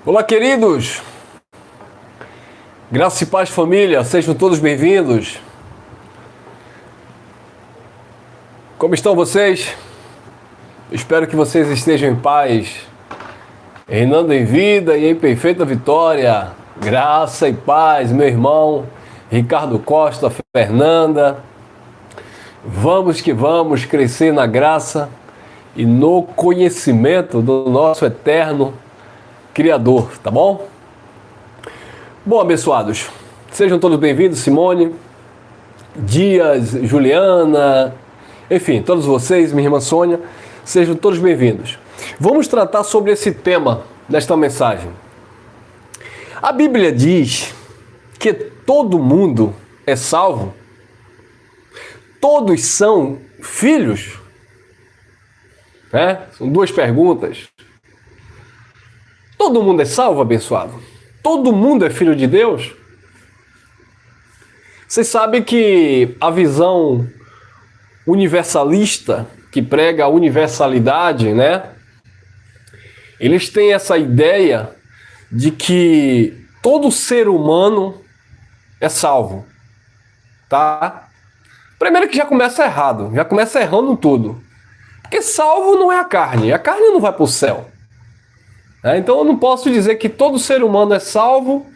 Olá, queridos! Graça e paz, família, sejam todos bem-vindos. Como estão vocês? Espero que vocês estejam em paz, reinando em vida e em perfeita vitória. Graça e paz, meu irmão Ricardo Costa, Fernanda. Vamos que vamos crescer na graça e no conhecimento do nosso eterno Criador, tá bom? Bom, abençoados, sejam todos bem-vindos, Simone, Dias, Juliana, enfim, todos vocês, minha irmã Sônia, sejam todos bem-vindos. Vamos tratar sobre esse tema desta mensagem. A Bíblia diz que todo mundo é salvo, todos são filhos, né? São duas perguntas. Todo mundo é salvo, abençoado? Todo mundo é filho de Deus? Vocês sabem que a visão universalista, que prega a universalidade, né? Eles têm essa ideia de que todo ser humano é salvo, tá? Primeiro que já começa errado, já começa errando tudo. Porque salvo não é a carne não vai para o céu. Então eu não posso dizer que todo ser humano é salvo,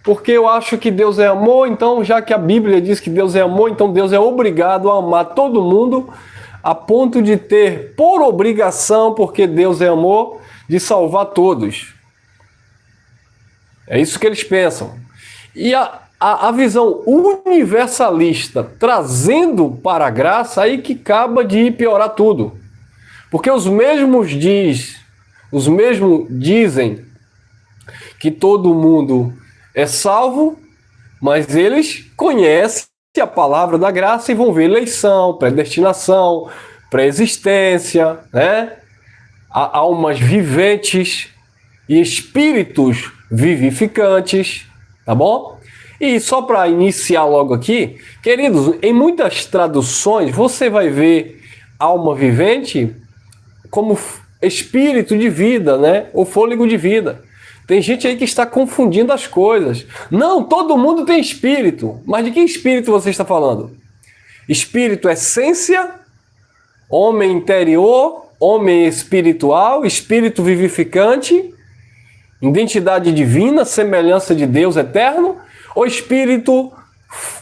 porque eu acho que Deus é amor, então já que a Bíblia diz que Deus é amor, então Deus é obrigado a amar todo mundo, a ponto de ter por obrigação, porque Deus é amor, de salvar todos. É isso que eles pensam. E a visão universalista trazendo para a graça, aí que acaba de piorar tudo. Porque os mesmos dizem que todo mundo é salvo, mas eles conhecem a palavra da graça e vão ver eleição, predestinação, pré-existência, né? Almas viventes e espíritos vivificantes, tá bom? E só para iniciar logo aqui, queridos, em muitas traduções você vai ver alma vivente como espírito de vida, né? Ou fôlego de vida. Tem gente aí que está confundindo as coisas. Não, todo mundo tem espírito. Mas de que espírito você está falando? Espírito, essência, homem interior, homem espiritual, espírito vivificante, identidade divina, semelhança de Deus eterno, ou espírito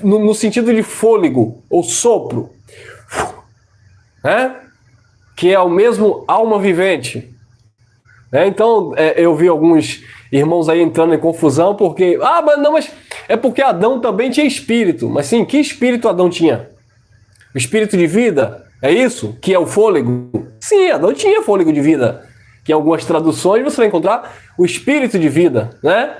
no sentido de fôlego ou sopro, né? Que é o mesmo alma vivente. Então, eu vi alguns irmãos aí entrando em confusão, porque, mas é porque Adão também tinha espírito. Mas sim, que espírito Adão tinha? O espírito de vida? É isso? Que é o fôlego? Sim, Adão tinha fôlego de vida. Que em algumas traduções você vai encontrar o espírito de vida, né?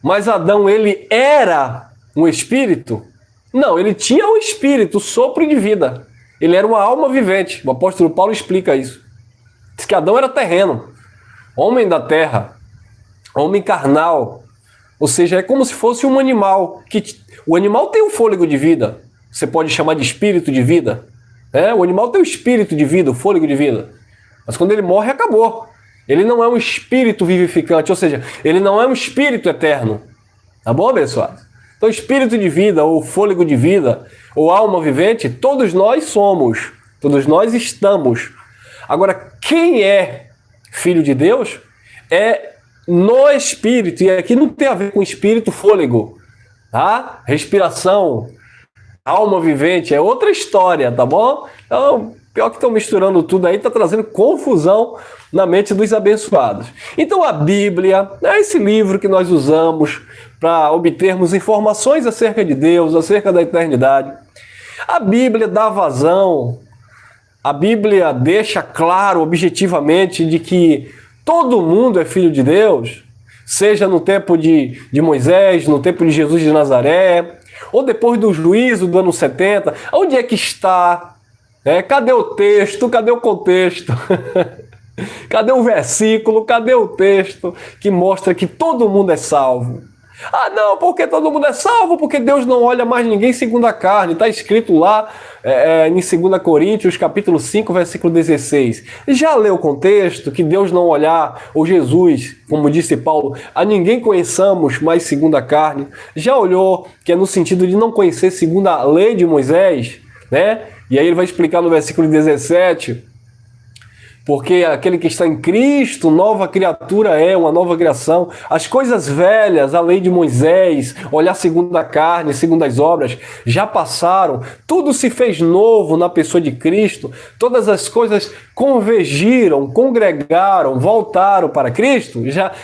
Mas Adão, ele era um espírito? Não, ele tinha um espírito, o sopro de vida. Ele era uma alma vivente. O apóstolo Paulo explica isso. Diz que Adão era terreno, homem da terra, homem carnal. Ou seja, é como se fosse um animal. O animal tem um fôlego de vida. Você pode chamar de espírito de vida. O animal tem o espírito de vida, o fôlego de vida. Mas quando ele morre, acabou. Ele não é um espírito vivificante, ou seja, ele não é um espírito eterno. Tá bom, abençoado? Então, espírito de vida, ou fôlego de vida, ou alma vivente, todos nós somos, todos nós estamos. Agora, quem é filho de Deus é no espírito, e aqui não tem a ver com espírito, fôlego, tá? Respiração, alma vivente, é outra história, tá bom? Então, pior que estão misturando tudo aí, está trazendo confusão na mente dos abençoados. Então, a Bíblia é esse livro que nós usamos para obtermos informações acerca de Deus, acerca da eternidade. A Bíblia dá vazão, a Bíblia deixa claro, objetivamente, de que todo mundo é filho de Deus, seja no tempo de Moisés, no tempo de Jesus de Nazaré, ou depois do juízo do ano 70. Onde é que está? Cadê o texto? Cadê o contexto? Cadê o versículo? Cadê o texto que mostra que todo mundo é salvo? Ah, não, porque todo mundo é salvo, porque Deus não olha mais ninguém segundo a carne. Está escrito lá em 2 Coríntios, capítulo 5, versículo 16. Já leu o contexto que Deus não olhar, ou Jesus, como disse Paulo, a ninguém conheçamos mais segundo a carne? Já olhou que é no sentido de não conhecer segundo a lei de Moisés, né? E aí ele vai explicar no versículo 17... Porque aquele que está em Cristo, nova criatura é, uma nova criação. As coisas velhas, a lei de Moisés, olhar segundo a carne, segundo as obras, já passaram. Tudo se fez novo na pessoa de Cristo. Todas as coisas convergiram, congregaram, voltaram para Cristo.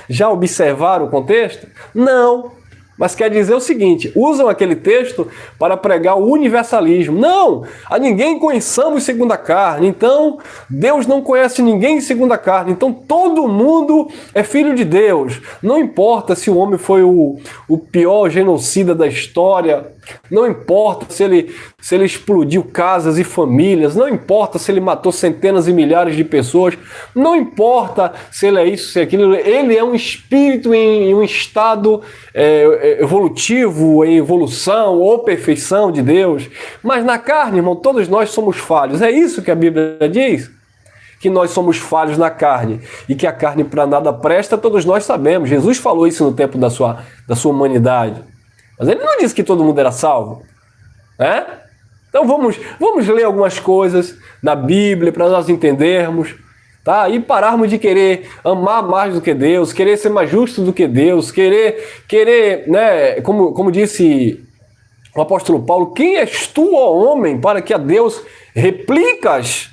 Já observaram o contexto? Não. Mas quer dizer o seguinte, usam aquele texto para pregar o universalismo. Não, a ninguém conheçamos segundo a carne, então Deus não conhece ninguém segundo a carne, então todo mundo é filho de Deus. Não importa se o homem foi o pior genocida da história, não importa se ele explodiu casas e famílias, não importa se ele matou centenas e milhares de pessoas, não importa se ele é isso, se é aquilo, ele é um espírito em um estado evolutivo, em evolução ou perfeição de Deus. Mas na carne, irmão, todos nós somos falhos. É isso que a Bíblia diz? Que nós somos falhos na carne e que a carne para nada presta, todos nós sabemos. Jesus falou isso no tempo da sua humanidade. Mas ele não disse que todo mundo era salvo, né? Então vamos ler algumas coisas na Bíblia para nós entendermos, tá? E pararmos de querer amar mais do que Deus, querer ser mais justo do que Deus, querer, né? Como disse o apóstolo Paulo, quem és tu, ó homem, para que a Deus replicas?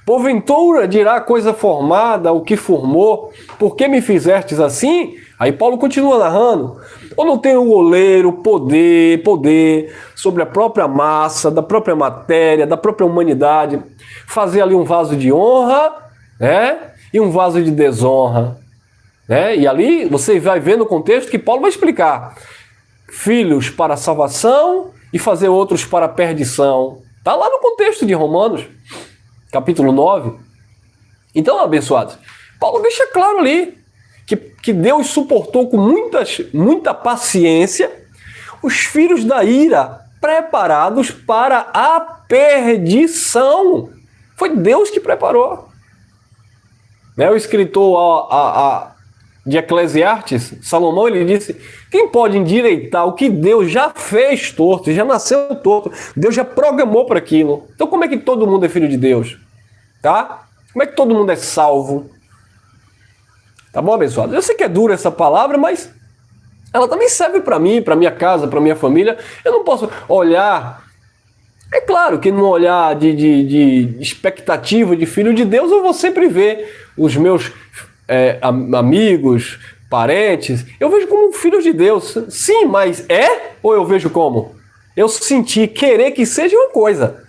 Porventura dirá coisa formada, o que formou, por que me fizestes assim? Aí Paulo continua narrando. Ou não tem o oleiro poder sobre a própria massa, da própria matéria, da própria humanidade, fazer ali um vaso de honra, né? E um vaso de desonra, né? E ali você vai ver no contexto que Paulo vai explicar. Filhos para a salvação e fazer outros para a perdição. Está lá no contexto de Romanos, capítulo 9. Então, abençoados, Paulo deixa claro ali que Deus suportou com muita paciência os filhos da ira preparados para a perdição. Foi Deus que preparou. Né? O escritor de Eclesiastes, Salomão, ele disse: quem pode endireitar o que Deus já fez torto, já nasceu torto, Deus já programou para aquilo. Então como é que todo mundo é filho de Deus? Tá? Como é que todo mundo é salvo? Tá bom, abençoado? Eu sei que é dura essa palavra, mas ela também serve para mim, para minha casa, para minha família. Eu não posso olhar... É claro que no olhar de expectativa de filho de Deus, eu vou sempre ver os meus amigos, parentes, eu vejo como filhos de Deus. Sim, mas ou eu vejo como? Eu sentir, querer que seja uma coisa.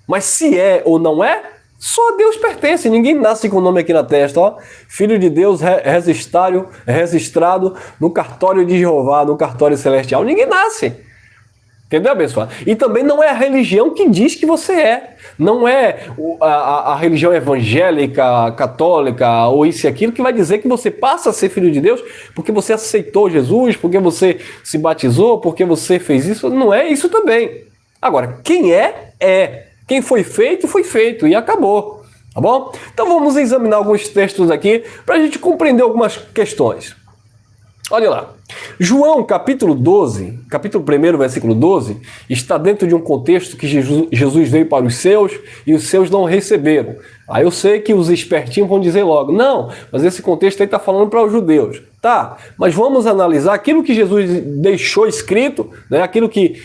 Mas se é ou não é, só a Deus pertence. Ninguém nasce com o nome aqui na testa, ó. Filho de Deus registrado no cartório de Jeová, no cartório celestial. Ninguém nasce. Entendeu, abençoado? E também não é a religião que diz que você é. Não é a religião evangélica, católica, ou isso e aquilo, que vai dizer que você passa a ser filho de Deus porque você aceitou Jesus, porque você se batizou, porque você fez isso. Não é isso também. Agora, quem é. Quem foi feito e acabou. Tá bom? Então vamos examinar alguns textos aqui para a gente compreender algumas questões. Olha lá. João, capítulo 12, capítulo 1, versículo 12, está dentro de um contexto que Jesus veio para os seus e os seus não receberam. Aí eu sei que os espertinhos vão dizer logo, não, mas esse contexto aí está falando para os judeus. Tá, mas vamos analisar aquilo que Jesus deixou escrito, né, aquilo que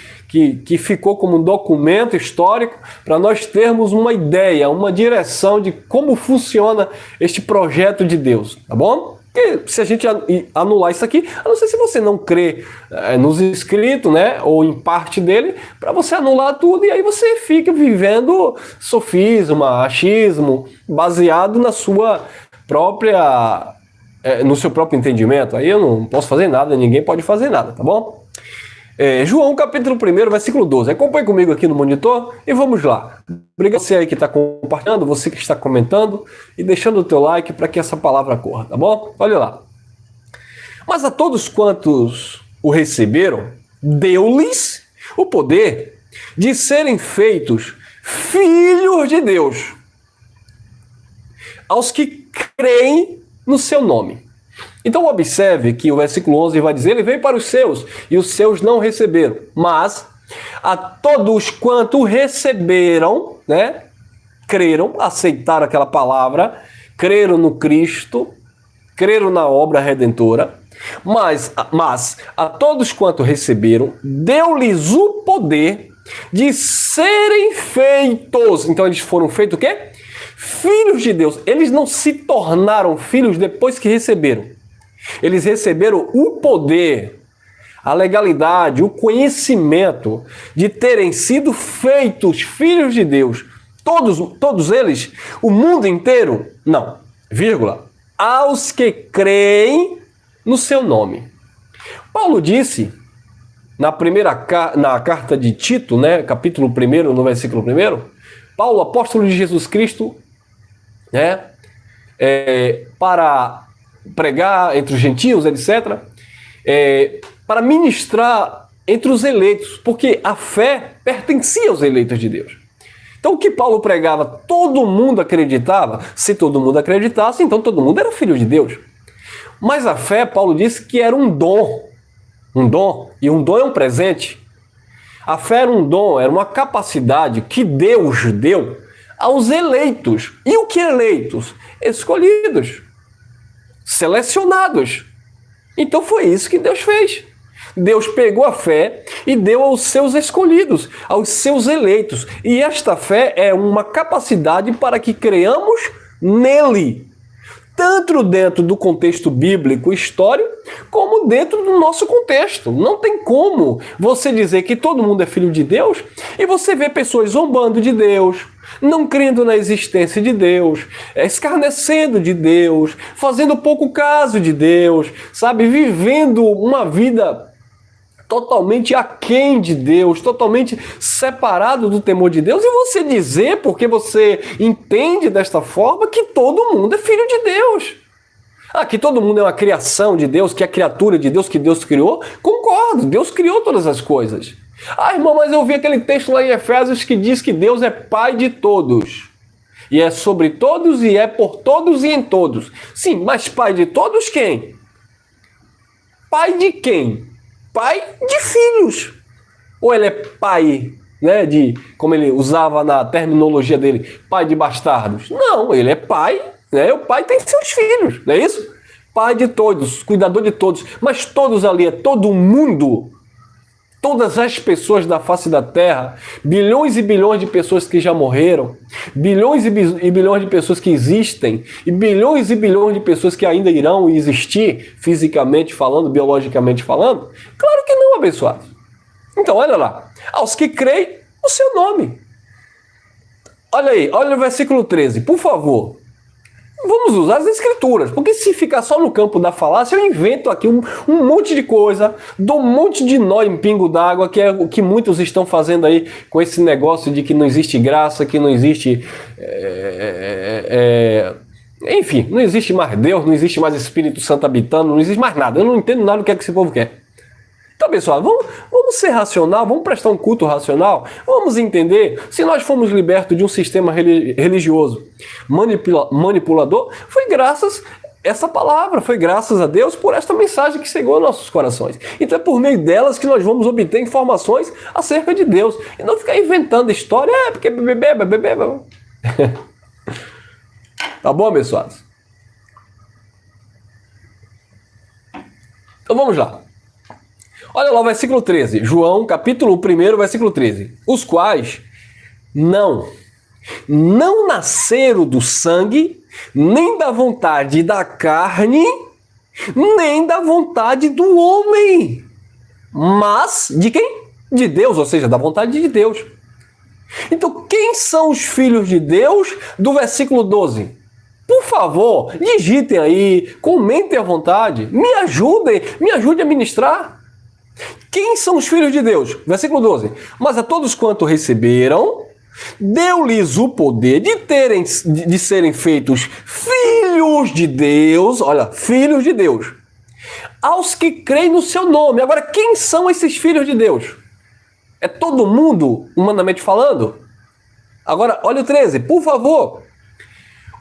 ficou como um documento histórico, para nós termos uma ideia, uma direção de como funciona este projeto de Deus, tá bom? Porque se a gente anular isso aqui, a não ser se você não crê nos escritos, né, ou em parte dele, para você anular tudo e aí você fica vivendo sofisma, achismo, baseado na sua própria, no seu próprio entendimento. Aí eu não posso fazer nada, ninguém pode fazer nada, tá bom? João, capítulo 1, versículo 12. Acompanhe comigo aqui no monitor e vamos lá. Obrigado a você aí que está compartilhando, você que está comentando e deixando o teu like para que essa palavra corra, tá bom? Olha lá. Mas a todos quantos o receberam, deu-lhes o poder de serem feitos filhos de Deus, aos que creem no seu nome. Então observe que o versículo 11 vai dizer, ele veio para os seus, e os seus não receberam, mas a todos quanto receberam, né, creram, aceitaram aquela palavra, creram no Cristo, creram na obra redentora, mas a todos quanto receberam, deu-lhes o poder de serem feitos. Então eles foram feitos o quê? Filhos de Deus. Eles não se tornaram filhos depois que receberam. Eles receberam o poder, a legalidade, o conhecimento de terem sido feitos filhos de Deus. Todos eles, o mundo inteiro? Não, vírgula, aos que creem no seu nome. Paulo disse, na carta de Tito, né, capítulo 1, no versículo 1, Paulo, apóstolo de Jesus Cristo, né, para pregar entre os gentios, etc., para ministrar entre os eleitos, porque a fé pertencia aos eleitos de Deus. Então o que Paulo pregava, todo mundo acreditava. Se todo mundo acreditasse, então todo mundo era filho de Deus. Mas a fé, Paulo disse que era um dom, e um dom é um presente. A fé era um dom, era uma capacidade que Deus deu aos eleitos. E o que eleitos? Escolhidos, selecionados. Então foi isso que Deus fez. Deus pegou a fé e deu aos seus escolhidos, aos seus eleitos. E esta fé é uma capacidade para que creiamos nele, tanto dentro do contexto bíblico histórico, como dentro do nosso contexto. Não tem como você dizer que todo mundo é filho de Deus e você vê pessoas zombando de Deus, não crendo na existência de Deus, escarnecendo de Deus, fazendo pouco caso de Deus, sabe? Vivendo uma vida totalmente aquém de Deus, totalmente separado do temor de Deus, e você dizer, porque você entende desta forma, que todo mundo é filho de Deus. Que todo mundo é uma criação de Deus, que é criatura de Deus, que Deus criou, concordo, Deus criou todas as coisas. Irmão, mas eu vi aquele texto lá em Efésios que diz que Deus é Pai de todos, e é sobre todos, e é por todos e em todos. Sim, mas Pai de todos quem? Pai de quem? Pai de filhos. Ou ele é pai, né, como ele usava na terminologia dele, pai de bastardos? Não, ele é pai, né? O pai tem seus filhos, não é isso? Pai de todos, cuidador de todos. Mas todos ali é todo mundo. Todas as pessoas da face da Terra, bilhões e bilhões de pessoas que já morreram, bilhões e bilhões de pessoas que existem, e bilhões de pessoas que ainda irão existir, fisicamente falando, biologicamente falando? Claro que não, abençoados. Então, olha lá. Aos que creem no seu nome. Olha aí, olha o versículo 13, por favor. Vamos usar as escrituras, porque se ficar só no campo da falácia, eu invento aqui um monte de coisa, dou um monte de nó em pingo d'água, que é o que muitos estão fazendo aí com esse negócio de que não existe graça, que não existe... enfim, não existe mais Deus, não existe mais Espírito Santo habitando, não existe mais nada. Eu não entendo nada do que é que esse povo quer. Então, pessoal, vamos ser racional, vamos prestar um culto racional, vamos entender, se nós fomos libertos de um sistema religioso manipulador, foi graças a essa palavra, foi graças a Deus por esta mensagem que chegou aos nossos corações. Então é por meio delas que nós vamos obter informações acerca de Deus, e não ficar inventando história, porque bebê. Tá bom, abençoados? Então vamos lá. Olha lá o versículo 13, João, capítulo 1, versículo 13. Os quais não nasceram do sangue, nem da vontade da carne, nem da vontade do homem, mas de quem? De Deus, ou seja, da vontade de Deus. Então, quem são os filhos de Deus do versículo 12? Por favor, digitem aí, comentem à vontade, me ajude a ministrar. Quem são os filhos de Deus? Versículo 12. Mas a todos quanto receberam, deu-lhes o poder de serem feitos filhos de Deus, olha, filhos de Deus, aos que creem no seu nome. Agora, quem são esses filhos de Deus? É todo mundo, humanamente falando? Agora, olha o 13, por favor.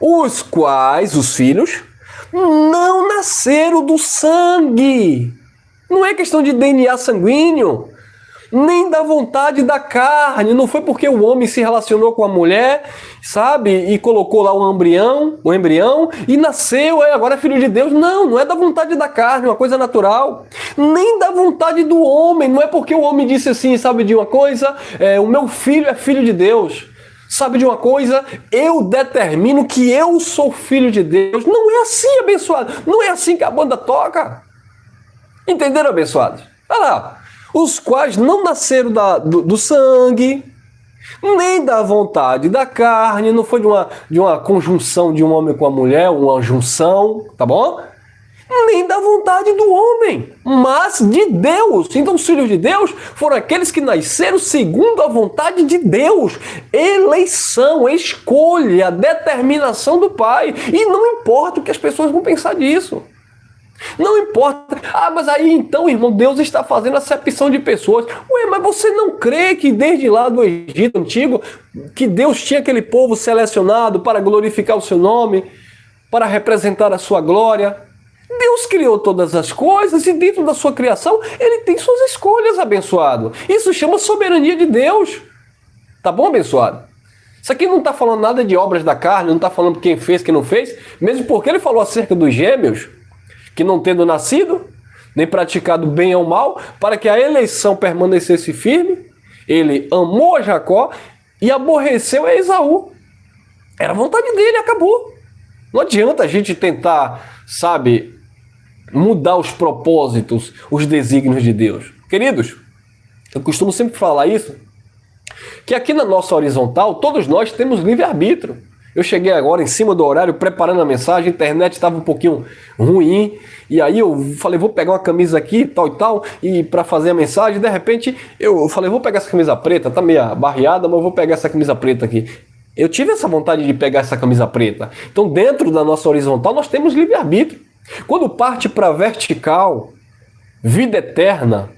Os quais, os filhos, não nasceram do sangue. Não é questão de DNA sanguíneo, nem da vontade da carne. Não foi porque o homem se relacionou com a mulher, sabe, e colocou lá o embrião e nasceu, agora é filho de Deus. Não, não é da vontade da carne, uma coisa natural. Nem da vontade do homem. Não é porque o homem disse assim, sabe de uma coisa, o meu filho é filho de Deus. Sabe de uma coisa? Eu determino que eu sou filho de Deus. Não é assim, abençoado. Não é assim que a banda toca. Entenderam, abençoados? Olha lá. Os quais não nasceram do sangue, nem da vontade da carne. Não foi de uma conjunção de um homem com a mulher, uma junção, tá bom? Nem da vontade do homem, mas de Deus. Então os filhos de Deus foram aqueles que nasceram segundo a vontade de Deus. Eleição, escolha, determinação do Pai. E não importa o que as pessoas vão pensar disso. Não importa. Ah, mas aí então, irmão, Deus está fazendo acepção de pessoas. Ué, mas você não crê que desde lá do Egito Antigo, que Deus tinha aquele povo selecionado para glorificar o seu nome, para representar a sua glória? Deus criou todas as coisas e dentro da sua criação ele tem suas escolhas, abençoado. Isso chama soberania de Deus. Tá bom, abençoado? Isso aqui não está falando nada de obras da carne, não está falando quem fez, quem não fez, mesmo porque ele falou acerca dos gêmeos, que não tendo nascido, nem praticado bem ou mal, para que a eleição permanecesse firme, ele amou a Jacó e aborreceu a Esaú. Era a vontade dele, acabou. Não adianta a gente tentar, sabe, mudar os propósitos, os desígnios de Deus. Queridos, eu costumo sempre falar isso, que aqui na nossa horizontal, todos nós temos livre-arbítrio. Eu cheguei agora em cima do horário, preparando a mensagem, a internet estava um pouquinho ruim, e aí eu falei, vou pegar uma camisa aqui, tal e tal, e para fazer a mensagem, de repente, eu falei, vou pegar essa camisa preta, tá meio barreada, mas eu vou pegar essa camisa preta aqui. Eu tive essa vontade de pegar essa camisa preta. Então, dentro da nossa horizontal, nós temos livre-arbítrio. Quando parte para vertical, vida eterna,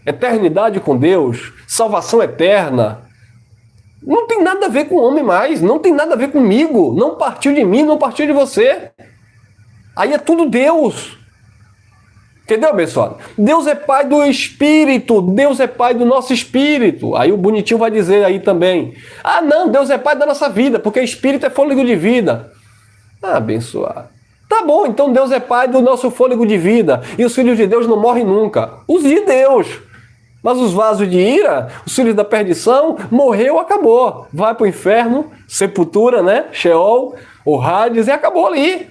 eternidade com Deus, salvação eterna, não tem nada a ver com o homem mais, não tem nada a ver comigo, não partiu de mim, não partiu de você. Aí é tudo Deus. Entendeu, abençoado? Deus é pai do espírito, Deus é pai do nosso espírito. Aí o bonitinho vai dizer aí também, ah não, Deus é pai da nossa vida, porque espírito é fôlego de vida. Ah, abençoado. Tá bom, então Deus é pai do nosso fôlego de vida, e os filhos de Deus não morrem nunca. Os de Deus. Mas os vasos de ira, os filhos da perdição, morreu, acabou. Vai para o inferno, sepultura, né? Sheol, o Hades, e acabou ali.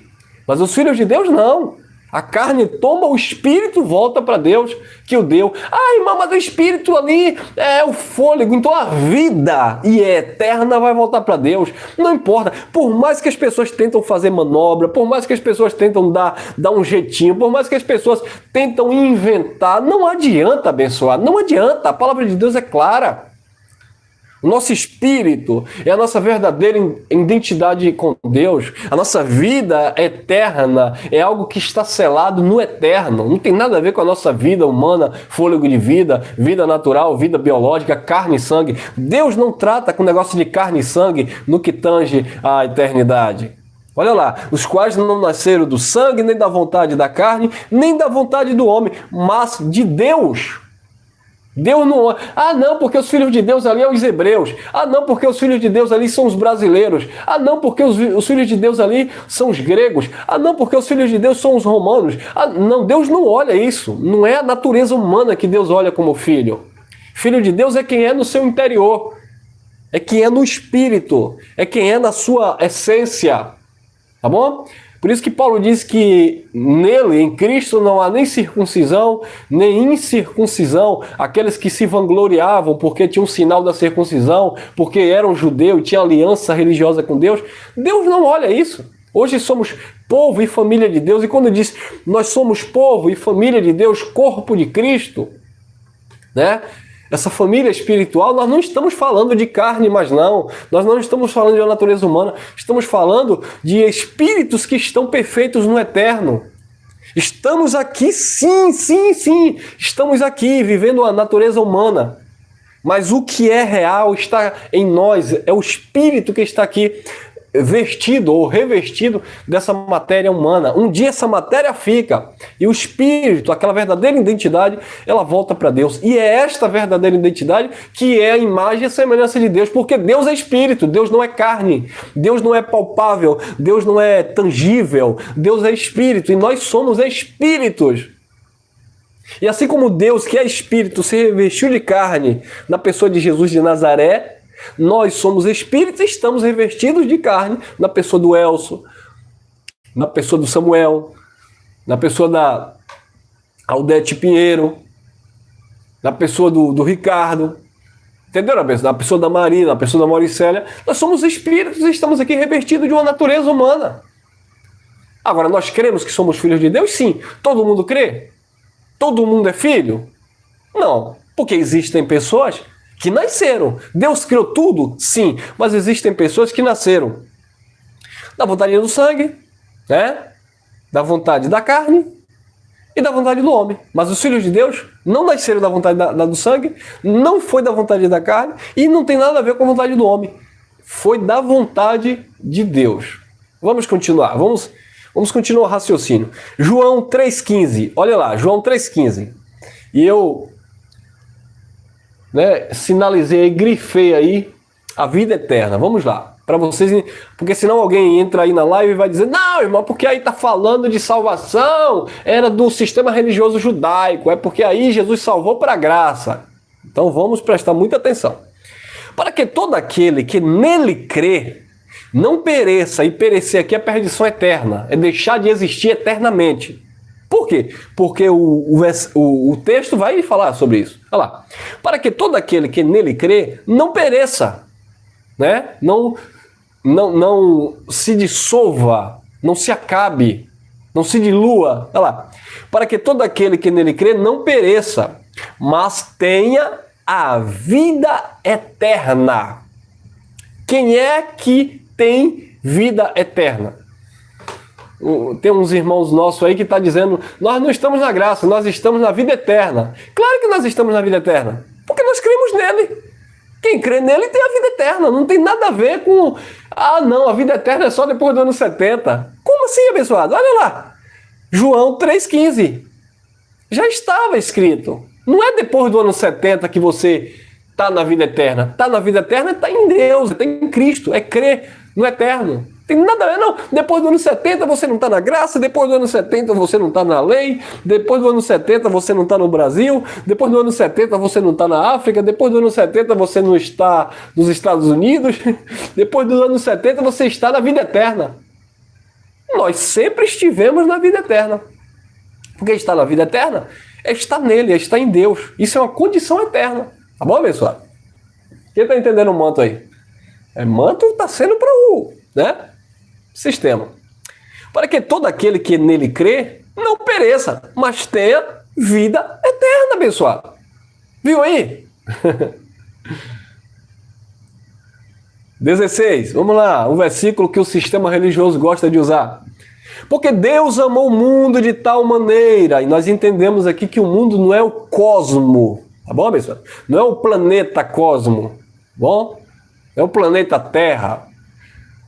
Mas os filhos de Deus não. A carne toma, o espírito volta para Deus que o deu. Ah, irmão, mas o espírito ali é o fôlego, então a vida e é eterna vai voltar para Deus. Não importa, por mais que as pessoas tentam fazer manobra, por mais que as pessoas tentam dar um jeitinho, por mais que as pessoas tentam inventar, não adianta, abençoar, não adianta. A palavra de Deus é clara. O nosso espírito é a nossa verdadeira identidade com Deus. A nossa vida eterna é algo que está selado no eterno. Não tem nada a ver com a nossa vida humana, fôlego de vida, vida natural, vida biológica, carne e sangue. Deus não trata com negócio de carne e sangue no que tange à eternidade. Olha lá, os quais não nasceram do sangue, nem da vontade da carne, nem da vontade do homem, mas de Deus. Deus não... Ah, não, porque os filhos de Deus ali são os hebreus. Ah, não, porque os filhos de Deus ali são os brasileiros. Ah, não, porque os filhos de Deus ali são os gregos. Ah, não, porque os filhos de Deus são os romanos. Ah, não, Deus não olha isso. Não é a natureza humana que Deus olha como filho. Filho de Deus é quem é no seu interior. É quem é no espírito. É quem é na sua essência. Tá bom? Por isso que Paulo diz que nele, em Cristo, não há nem circuncisão, nem incircuncisão. Aqueles que se vangloriavam porque tinham um sinal da circuncisão, porque eram judeu e tinham aliança religiosa com Deus. Deus não olha isso. Hoje somos povo e família de Deus. E quando diz nós somos povo e família de Deus, corpo de Cristo, né? Essa família espiritual, nós não estamos falando de carne, mas não. Nós não estamos falando de uma natureza humana. Estamos falando de espíritos que estão perfeitos no eterno. Estamos aqui, sim, sim, sim. Estamos aqui vivendo a natureza humana. Mas o que é real está em nós. É o Espírito que está aqui vestido ou revestido dessa matéria humana. Um dia essa matéria fica e o Espírito, aquela verdadeira identidade, ela volta para Deus. E é esta verdadeira identidade que é a imagem e a semelhança de Deus, porque Deus é Espírito, Deus não é carne, Deus não é palpável, Deus não é tangível, Deus é Espírito e nós somos Espíritos. E assim como Deus, que é Espírito, se revestiu de carne na pessoa de Jesus de Nazaré, nós somos espíritos e estamos revestidos de carne na pessoa do Elso, na pessoa do Samuel, na pessoa da Aldete Pinheiro, na pessoa do Ricardo, entendeu? Na pessoa da Marina, na pessoa da Mauricélia. Nós somos espíritos e estamos aqui revestidos de uma natureza humana. Agora, nós cremos que somos filhos de Deus? Sim. Todo mundo crê? Todo mundo é filho? Não, porque existem pessoas que nasceram. Deus criou tudo? Sim, mas existem pessoas que nasceram da vontade do sangue, né? Da vontade da carne e da vontade do homem. Mas os filhos de Deus não nasceram da vontade do sangue, não foi da vontade da carne e não tem nada a ver com a vontade do homem. Foi da vontade de Deus. Vamos continuar, vamos continuar o raciocínio. João 3,15, olha lá, João 3,15. E eu sinalizei aí, grifei aí a vida eterna. Vamos lá, para vocês, porque senão alguém entra aí na live e vai dizer: não, irmão, porque aí tá falando de salvação, era do sistema religioso judaico, é porque aí Jesus salvou para a graça. Então vamos prestar muita atenção. Para que todo aquele que nele crê não pereça, e perecer aqui é perdição eterna, é deixar de existir eternamente. Por quê? Porque o texto vai falar sobre isso. Olha lá. Para que todo aquele que nele crê não pereça, né? Não se dissolva, não se acabe, não se dilua. Olha lá. Para que todo aquele que nele crê não pereça, mas tenha a vida eterna. Quem é que tem vida eterna? Tem uns irmãos nossos aí que estão dizendo: nós não estamos na graça, nós estamos na vida eterna. Claro que nós estamos na vida eterna, porque nós cremos nele. Quem crê nele tem a vida eterna, não tem nada a ver com não, a vida eterna é só depois do ano 70. Como assim, abençoado? Olha lá, João 3,15. Já estava escrito. Não é depois do ano 70 que você está na vida eterna. Está na vida eterna, está em Deus, está em Cristo, é crer no eterno. Tem nada a ver, não. Depois do ano 70 você não está na graça, depois do ano 70 você não está na lei, depois do ano 70 você não está no Brasil, depois do ano 70 você não está na África, depois do ano 70 você não está nos Estados Unidos, depois do ano 70 você está na vida eterna. Nós sempre estivemos na vida eterna. Porque estar na vida eterna é estar nele, é estar em Deus. Isso é uma condição eterna. Tá bom, pessoal? Quem está entendendo o manto aí? Manto está sendo para o sistema. Para que todo aquele que nele crê não pereça, mas tenha vida eterna, pessoal. Viu aí? 16, vamos lá, um versículo que o sistema religioso gosta de usar. Porque Deus amou o mundo de tal maneira, e nós entendemos aqui que o mundo não é o cosmo, tá bom, pessoal? Não é o planeta cosmo, bom? É o planeta Terra.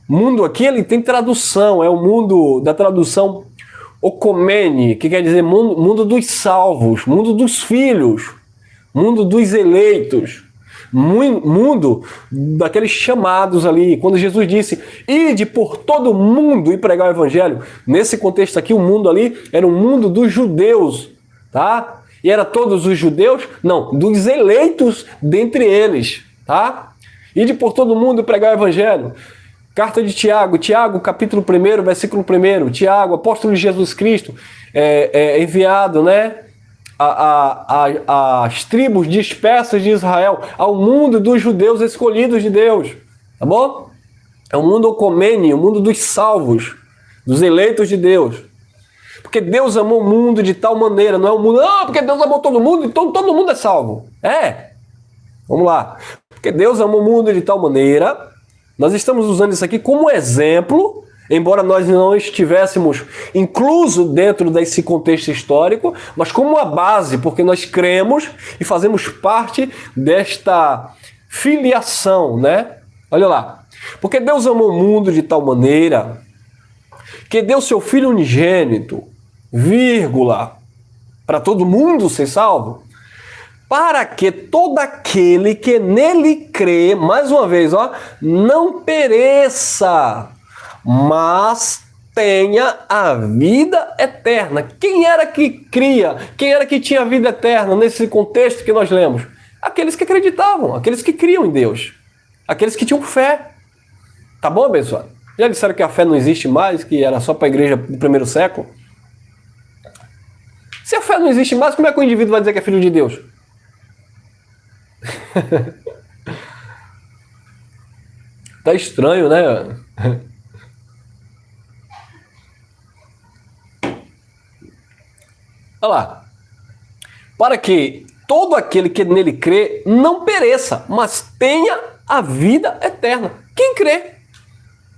Mundo aqui, ele tem tradução, é o mundo da tradução okomene, que quer dizer mundo dos salvos, mundo dos filhos, mundo dos eleitos, mundo daqueles chamados ali. Quando Jesus disse: ide por todo mundo e pregar o evangelho, nesse contexto aqui, o mundo ali era o mundo dos judeus, tá? E era todos os judeus? Não, dos eleitos dentre eles, tá? Ide por todo mundo e pregar o evangelho. Carta de Tiago, capítulo 1, versículo 1, Tiago, apóstolo de Jesus Cristo, enviado, às tribos dispersas de Israel, ao mundo dos judeus escolhidos de Deus, tá bom? É o mundo ocomene, o mundo dos salvos, dos eleitos de Deus. Porque Deus amou o mundo de tal maneira, não é o mundo, porque Deus amou todo mundo, então todo mundo é salvo. Vamos lá. Porque Deus amou o mundo de tal maneira. Nós estamos usando isso aqui como exemplo embora nós não estivéssemos incluso dentro desse contexto histórico, mas como uma base, porque nós cremos e fazemos parte desta filiação, né? Olha lá. Porque Deus amou o mundo de tal maneira que deu seu Filho unigênito, vírgula, para todo mundo ser salvo, para que todo aquele que nele crê, mais uma vez, ó, não pereça, mas tenha a vida eterna. Quem era que cria? Quem era que tinha a vida eterna nesse contexto que nós lemos? Aqueles que acreditavam, aqueles que criam em Deus, aqueles que tinham fé. Tá bom, abençoado? Já disseram que a fé não existe mais, que era só para a igreja do primeiro século? Se a fé não existe mais, como é que o indivíduo vai dizer que é filho de Deus? Tá estranho, né? Olha lá. Para que todo aquele que nele crê não pereça, mas tenha a vida eterna. Quem crê?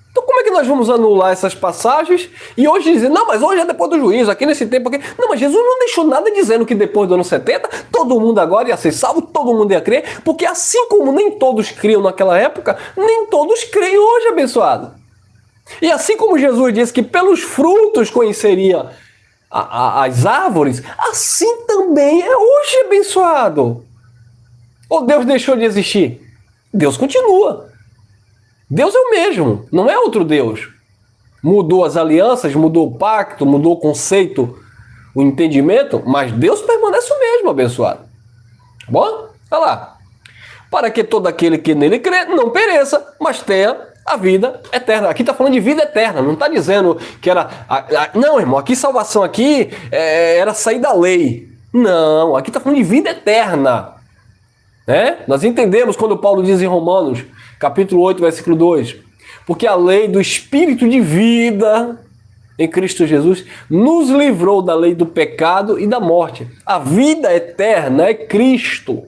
Então como é que nós vamos anular essas passagens e hoje dizer, não, mas hoje é depois do juízo, aqui nesse tempo aqui. Não, mas Jesus não deixou nada dizendo que depois do ano 70, todo mundo agora ia ser salvo, todo mundo ia crer, porque assim como nem todos criam naquela época, nem todos creem hoje, abençoado. E assim como Jesus disse que pelos frutos conheceria as árvores, assim também é hoje, abençoado. Ou Deus deixou de existir? Deus continua. Deus é o mesmo, não é outro Deus. Mudou as alianças, mudou o pacto, mudou o conceito, o entendimento, mas Deus permanece o mesmo, abençoado. Tá bom? Olha lá. Para que todo aquele que nele crê não pereça, mas tenha a vida eterna. Aqui está falando de vida eterna, não está dizendo que era... Não, irmão, aqui salvação aqui era sair da lei. Não, aqui está falando de vida eterna. Nós entendemos quando Paulo diz em Romanos, capítulo 8, versículo 2, porque a lei do Espírito de vida em Cristo Jesus nos livrou da lei do pecado e da morte. A vida eterna é Cristo.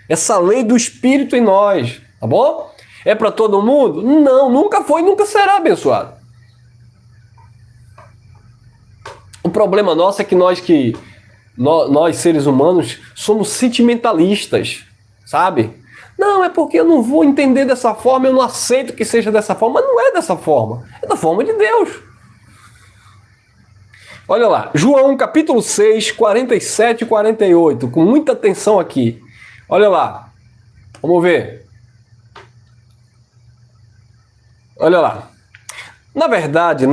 Essa lei do Espírito em nós, tá bom? É para todo mundo? Não, nunca foi, nunca será, abençoado. O problema nosso é que nós seres humanos, somos sentimentalistas, sabe? Não, é porque eu não vou entender dessa forma, eu não aceito que seja dessa forma. Mas não é dessa forma, é da forma de Deus. Olha lá, João capítulo 6, 47 e 48, com muita atenção aqui. Olha lá, vamos ver. Olha lá. Na verdade,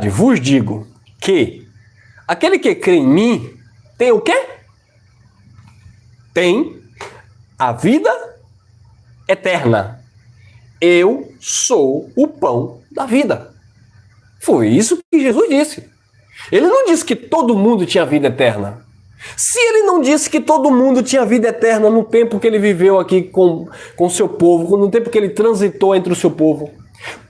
vos digo que aquele que crê em mim tem o quê? Tem a vida eterna. Eu sou o pão da vida. Foi isso que Jesus disse. Ele não disse que todo mundo tinha vida eterna. Se ele não disse que todo mundo tinha vida eterna no tempo que ele viveu aqui com o seu povo, no tempo que ele transitou entre o seu povo,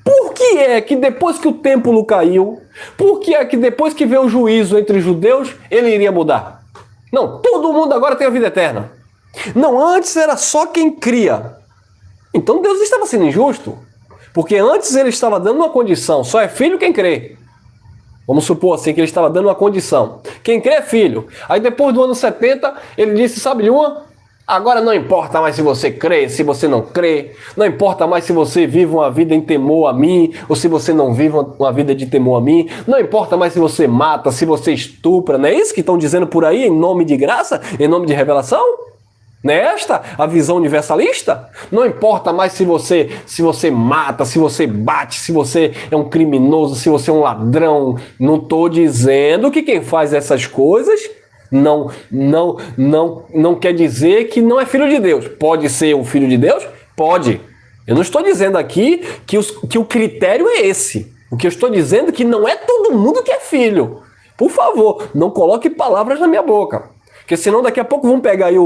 por que é que depois que o templo caiu, por que é que depois que veio o juízo entre os judeus, ele iria mudar? Não, todo mundo agora tem a vida eterna. Não, antes era só quem cria. Então Deus estava sendo injusto, porque antes ele estava dando uma condição, só é filho quem crê. Vamos supor assim que ele estava dando uma condição. Quem crê é filho. Aí depois do ano 70, ele disse, sabe de uma? Agora não importa mais se você crê, se você não crê. Não importa mais se você vive uma vida em temor a mim, ou se você não vive uma vida de temor a mim. Não importa mais se você mata, se você estupra. Não é isso que estão dizendo por aí, em nome de graça, em nome de revelação? Não é esta a visão universalista? Não importa mais se você mata, se você bate, se você é um criminoso, se você é um ladrão. Não estou dizendo que quem faz essas coisas não quer dizer que não é filho de Deus. Pode ser um filho de Deus? Pode. Eu não estou dizendo aqui que o critério é esse. O que eu estou dizendo é que não é todo mundo que é filho. Por favor, não coloque palavras na minha boca. Porque senão daqui a pouco vão pegar aí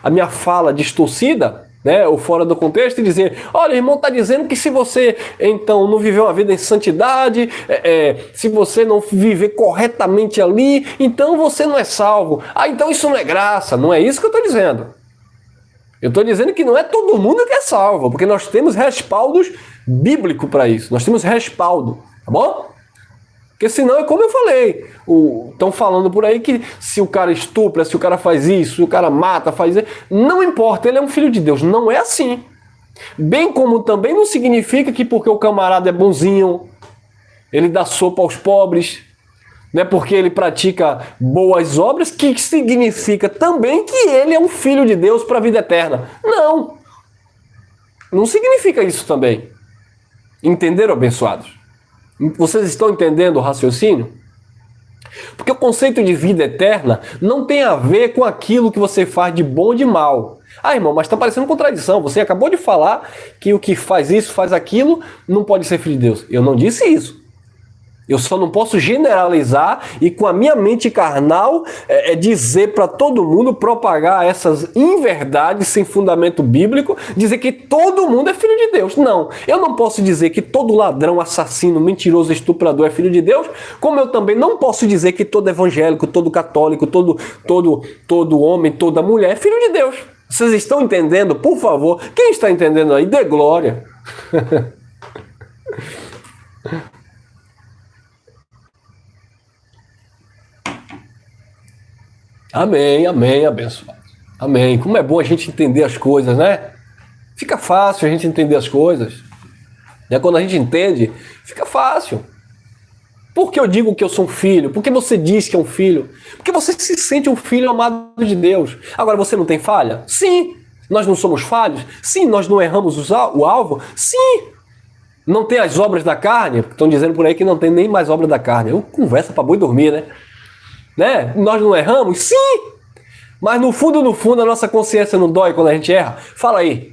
a minha fala distorcida, né, ou fora do contexto e dizer, olha, o irmão está dizendo que se você então não viver uma vida em santidade, se você não viver corretamente ali, então você não é salvo. Ah, então isso não é graça. Não é isso que eu estou dizendo. Eu estou dizendo que não é todo mundo que é salvo, porque nós temos respaldos bíblicos para isso. Nós temos respaldo, tá bom? Porque senão é como eu falei, estão falando por aí que se o cara estupra, se o cara faz isso, se o cara mata, faz isso, não importa, ele é um filho de Deus. Não é assim. Bem como também não significa que porque o camarada é bonzinho, ele dá sopa aos pobres, não é porque ele pratica boas obras, que significa também que ele é um filho de Deus para a vida eterna. Não. Não significa isso também. Entenderam, abençoados? Vocês estão entendendo o raciocínio? Porque o conceito de vida eterna não tem a ver com aquilo que você faz de bom ou de mal. Ah, irmão, mas está parecendo contradição. Você acabou de falar que o que faz isso, faz aquilo, não pode ser filho de Deus. Eu não disse isso. Eu só não posso generalizar e com a minha mente carnal dizer para todo mundo, propagar essas inverdades sem fundamento bíblico, dizer que todo mundo é filho de Deus. Não, eu não posso dizer que todo ladrão, assassino, mentiroso, estuprador é filho de Deus, como eu também não posso dizer que todo evangélico, todo católico, todo homem, toda mulher é filho de Deus. Vocês estão entendendo? Por favor, quem está entendendo aí, dê glória. Amém, amém, abençoado. Amém. Como é bom a gente entender as coisas, né? Fica fácil a gente entender as coisas. Né? Quando a gente entende, fica fácil. Por que eu digo que eu sou um filho? Por que você diz que é um filho? Porque você se sente um filho amado de Deus. Agora, você não tem falha? Sim. Nós não somos falhos? Sim. Nós não erramos o alvo? Sim. Não tem as obras da carne? Estão dizendo por aí que não tem nem mais obra da carne. Eu conversa para boi dormir, né? Nós não erramos? Sim! Mas no fundo, a nossa consciência não dói quando a gente erra? Fala aí.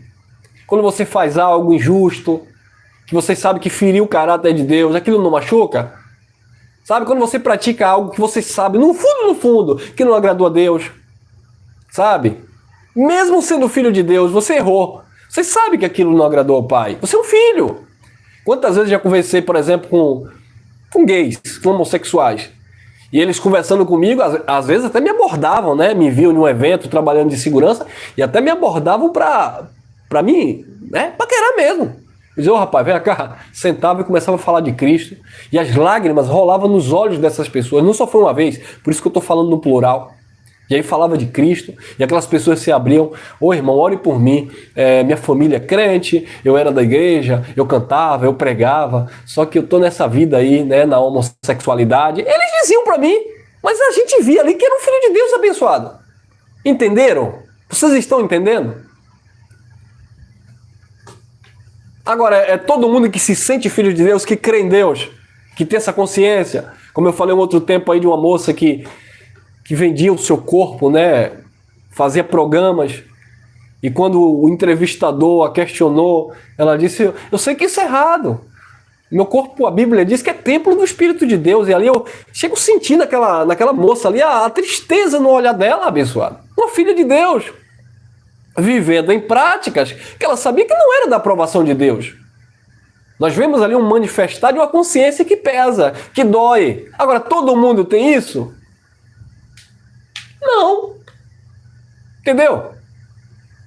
Quando você faz algo injusto, que você sabe que feriu o caráter de Deus, aquilo não machuca? Sabe? Quando você pratica algo que você sabe, no fundo, que não agradou a Deus. Sabe? Mesmo sendo filho de Deus, você errou. Você sabe que aquilo não agradou ao Pai. Você é um filho. Quantas vezes já conversei, por exemplo, com gays, com homossexuais? E eles conversando comigo, às vezes até me abordavam, né? Me viam em um evento trabalhando de segurança e até me abordavam pra mim, né? Paquerar mesmo. Dizia, rapaz, vem cá, sentava e começava a falar de Cristo. E as lágrimas rolavam nos olhos dessas pessoas. Não só foi uma vez, por isso que eu estou falando no plural. E aí falava de Cristo, e aquelas pessoas se abriam, irmão, ore por mim, minha família é crente, eu era da igreja, eu cantava, eu pregava, só que eu tô nessa vida aí, né, na homossexualidade. Eles diziam para mim, mas a gente via ali que era um filho de Deus abençoado. Entenderam? Vocês estão entendendo? Agora, é todo mundo que se sente filho de Deus, que crê em Deus, que tem essa consciência. Como eu falei um outro tempo aí de uma moça que vendia o seu corpo, né? Fazia programas. E quando o entrevistador a questionou, ela disse, eu sei que isso é errado. Meu corpo, a Bíblia diz que é templo do Espírito de Deus. E ali eu chego a sentir naquela moça ali a tristeza no olhar dela, abençoada. Uma filha de Deus. Vivendo em práticas que ela sabia que não era da aprovação de Deus. Nós vemos ali um manifestar de uma consciência que pesa, que dói. Agora, todo mundo tem isso? Não. Entendeu?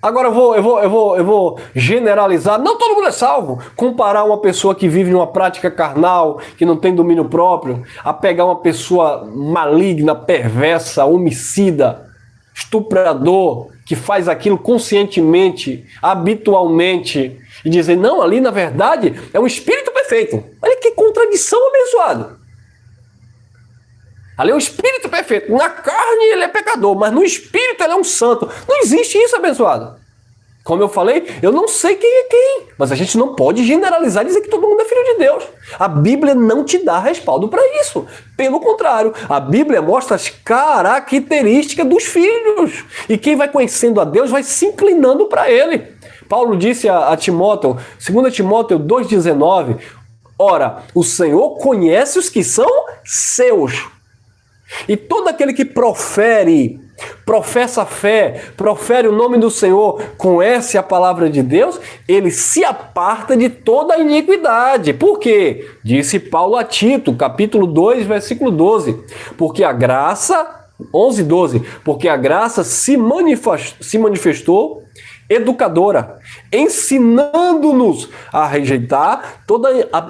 Agora eu vou generalizar. Não todo mundo é salvo. Comparar uma pessoa que vive numa prática carnal, que não tem domínio próprio, a pegar uma pessoa maligna, perversa, homicida, estuprador, que faz aquilo conscientemente, habitualmente, e dizer, não, ali na verdade é um espírito perfeito. Olha que contradição, abençoado. Ali é um espírito perfeito. Na carne ele é pecador, mas no espírito ele é um santo. Não existe isso, abençoado. Como eu falei, eu não sei quem é quem, mas a gente não pode generalizar e dizer que todo mundo é filho de Deus. A Bíblia não te dá respaldo para isso. Pelo contrário, a Bíblia mostra as características dos filhos. E quem vai conhecendo a Deus vai se inclinando para Ele. Paulo disse a Timóteo, 2 Timóteo 2,19, ora, o Senhor conhece os que são seus. E todo aquele que professa a fé, profere o nome do Senhor, conhece a palavra de Deus, ele se aparta de toda a iniquidade. Por quê? Disse Paulo a Tito, capítulo 2, versículo 12. Porque a graça, 11, 12, porque a graça se manifestou educadora, ensinando-nos a rejeitar toda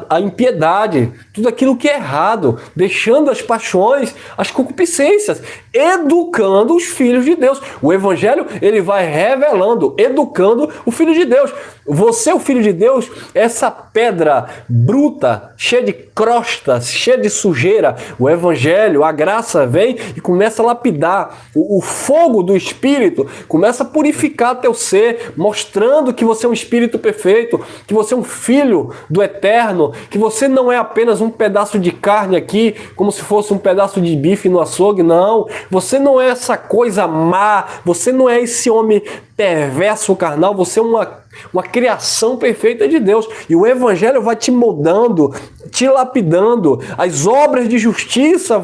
a impiedade, tudo aquilo que é errado, deixando as paixões, as concupiscências, educando os filhos de Deus. O Evangelho, ele vai revelando, educando o Filho de Deus. Você, o Filho de Deus, essa pedra bruta, cheia de crostas, cheia de sujeira. O Evangelho, a graça vem e começa a lapidar. O fogo do Espírito começa a purificar teu ser, mostrando que você é um Espírito perfeito, que você é um filho do Eterno, que você não é apenas um pedaço de carne aqui, como se fosse um pedaço de bife no açougue. Não, você não é essa coisa má, você não é esse homem perverso, carnal, você é uma criação perfeita de Deus. E o Evangelho vai te moldando, te lapidando, as obras de justiça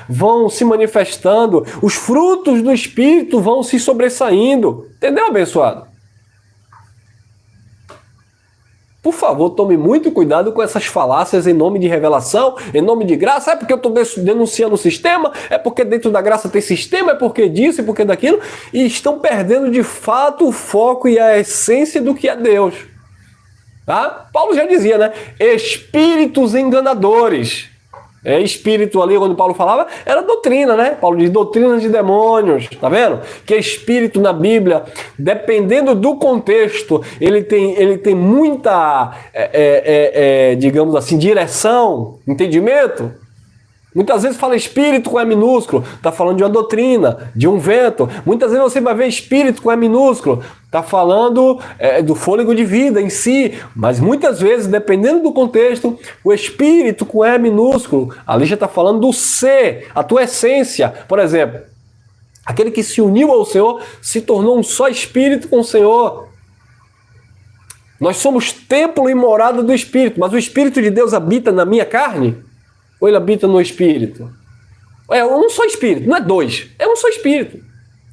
vão se manifestando, os frutos do Espírito vão se sobressaindo. Entendeu, abençoado? Por favor, tome muito cuidado com essas falácias em nome de revelação, em nome de graça. É porque eu estou denunciando o sistema, é porque dentro da graça tem sistema, é porque disso, é porque daquilo. E estão perdendo de fato o foco e a essência do que é Deus. Tá? Paulo já dizia, né? Espíritos enganadores. Espírito ali, quando Paulo falava, era doutrina, né? Paulo diz doutrina de demônios, tá vendo? Que espírito na Bíblia, dependendo do contexto, ele tem muita, digamos assim, direção, entendimento. Muitas vezes fala espírito com E minúsculo, está falando de uma doutrina, de um vento. Muitas vezes você vai ver espírito com E minúsculo, está falando do fôlego de vida em si. Mas muitas vezes, dependendo do contexto, o espírito com E minúsculo, ali já está falando do ser, a tua essência. Por exemplo, aquele que se uniu ao Senhor se tornou um só espírito com o Senhor. Nós somos templo e morada do Espírito, mas o Espírito de Deus habita na minha carne? Ou ele habita no Espírito? É um só Espírito, não é dois. É um só Espírito.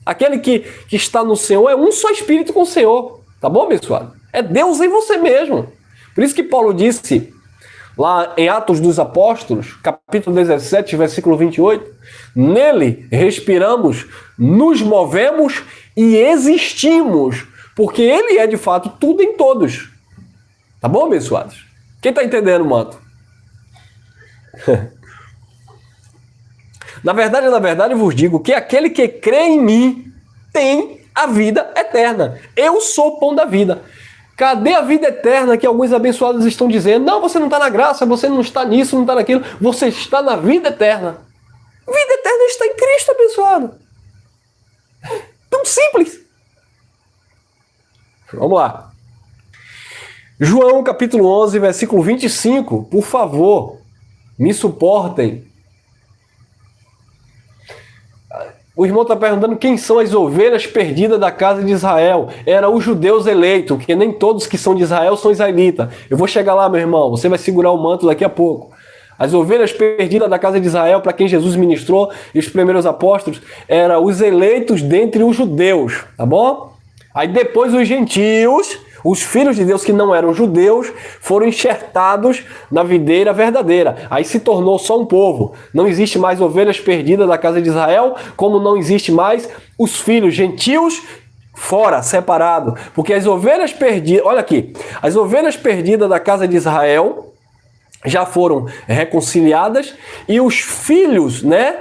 Aquele que está no Senhor é um só Espírito com o Senhor. Tá bom, abençoado? É Deus em você mesmo. Por isso que Paulo disse, lá em Atos dos Apóstolos, capítulo 17, versículo 28, nele respiramos, nos movemos e existimos, porque ele é de fato tudo em todos. Tá bom, abençoados? Quem está entendendo, manto? Na verdade, eu vos digo que aquele que crê em mim tem a vida eterna. Eu sou o pão da vida. Cadê a vida eterna que alguns abençoados estão dizendo? Não, você não está na graça, você não está nisso, não está naquilo. Você está na vida eterna. Vida eterna está em Cristo, abençoado. Tão simples. Vamos lá. João capítulo 11, versículo 25. Por favor, me suportem. O irmão está perguntando quem são as ovelhas perdidas da casa de Israel. Eram os judeus eleitos, porque nem todos que são de Israel são israelitas. Eu vou chegar lá, meu irmão. Você vai segurar o manto daqui a pouco. As ovelhas perdidas da casa de Israel, para quem Jesus ministrou, e os primeiros apóstolos, eram os eleitos dentre os judeus, tá bom? Aí depois os gentios, os filhos de Deus que não eram judeus, foram enxertados na videira verdadeira. Aí se tornou só um povo. Não existe mais ovelhas perdidas da casa de Israel, como não existe mais os filhos gentios fora, separado. Porque as ovelhas perdidas, olha aqui, as ovelhas perdidas da casa de Israel já foram reconciliadas, e os filhos, né,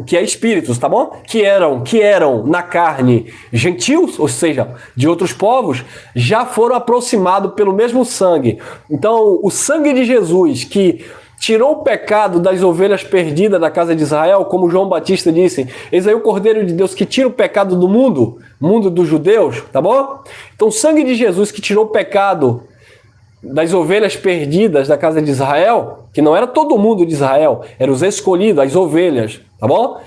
que é espíritos, tá bom? Que eram na carne gentios, ou seja, de outros povos, já foram aproximados pelo mesmo sangue. Então, o sangue de Jesus, que tirou o pecado das ovelhas perdidas da casa de Israel, como João Batista disse, eis aí o Cordeiro de Deus que tira o pecado do mundo dos judeus, tá bom? Então, o sangue de Jesus que tirou o pecado das ovelhas perdidas da casa de Israel, que não era todo mundo de Israel, eram os escolhidos, as ovelhas, tá bom?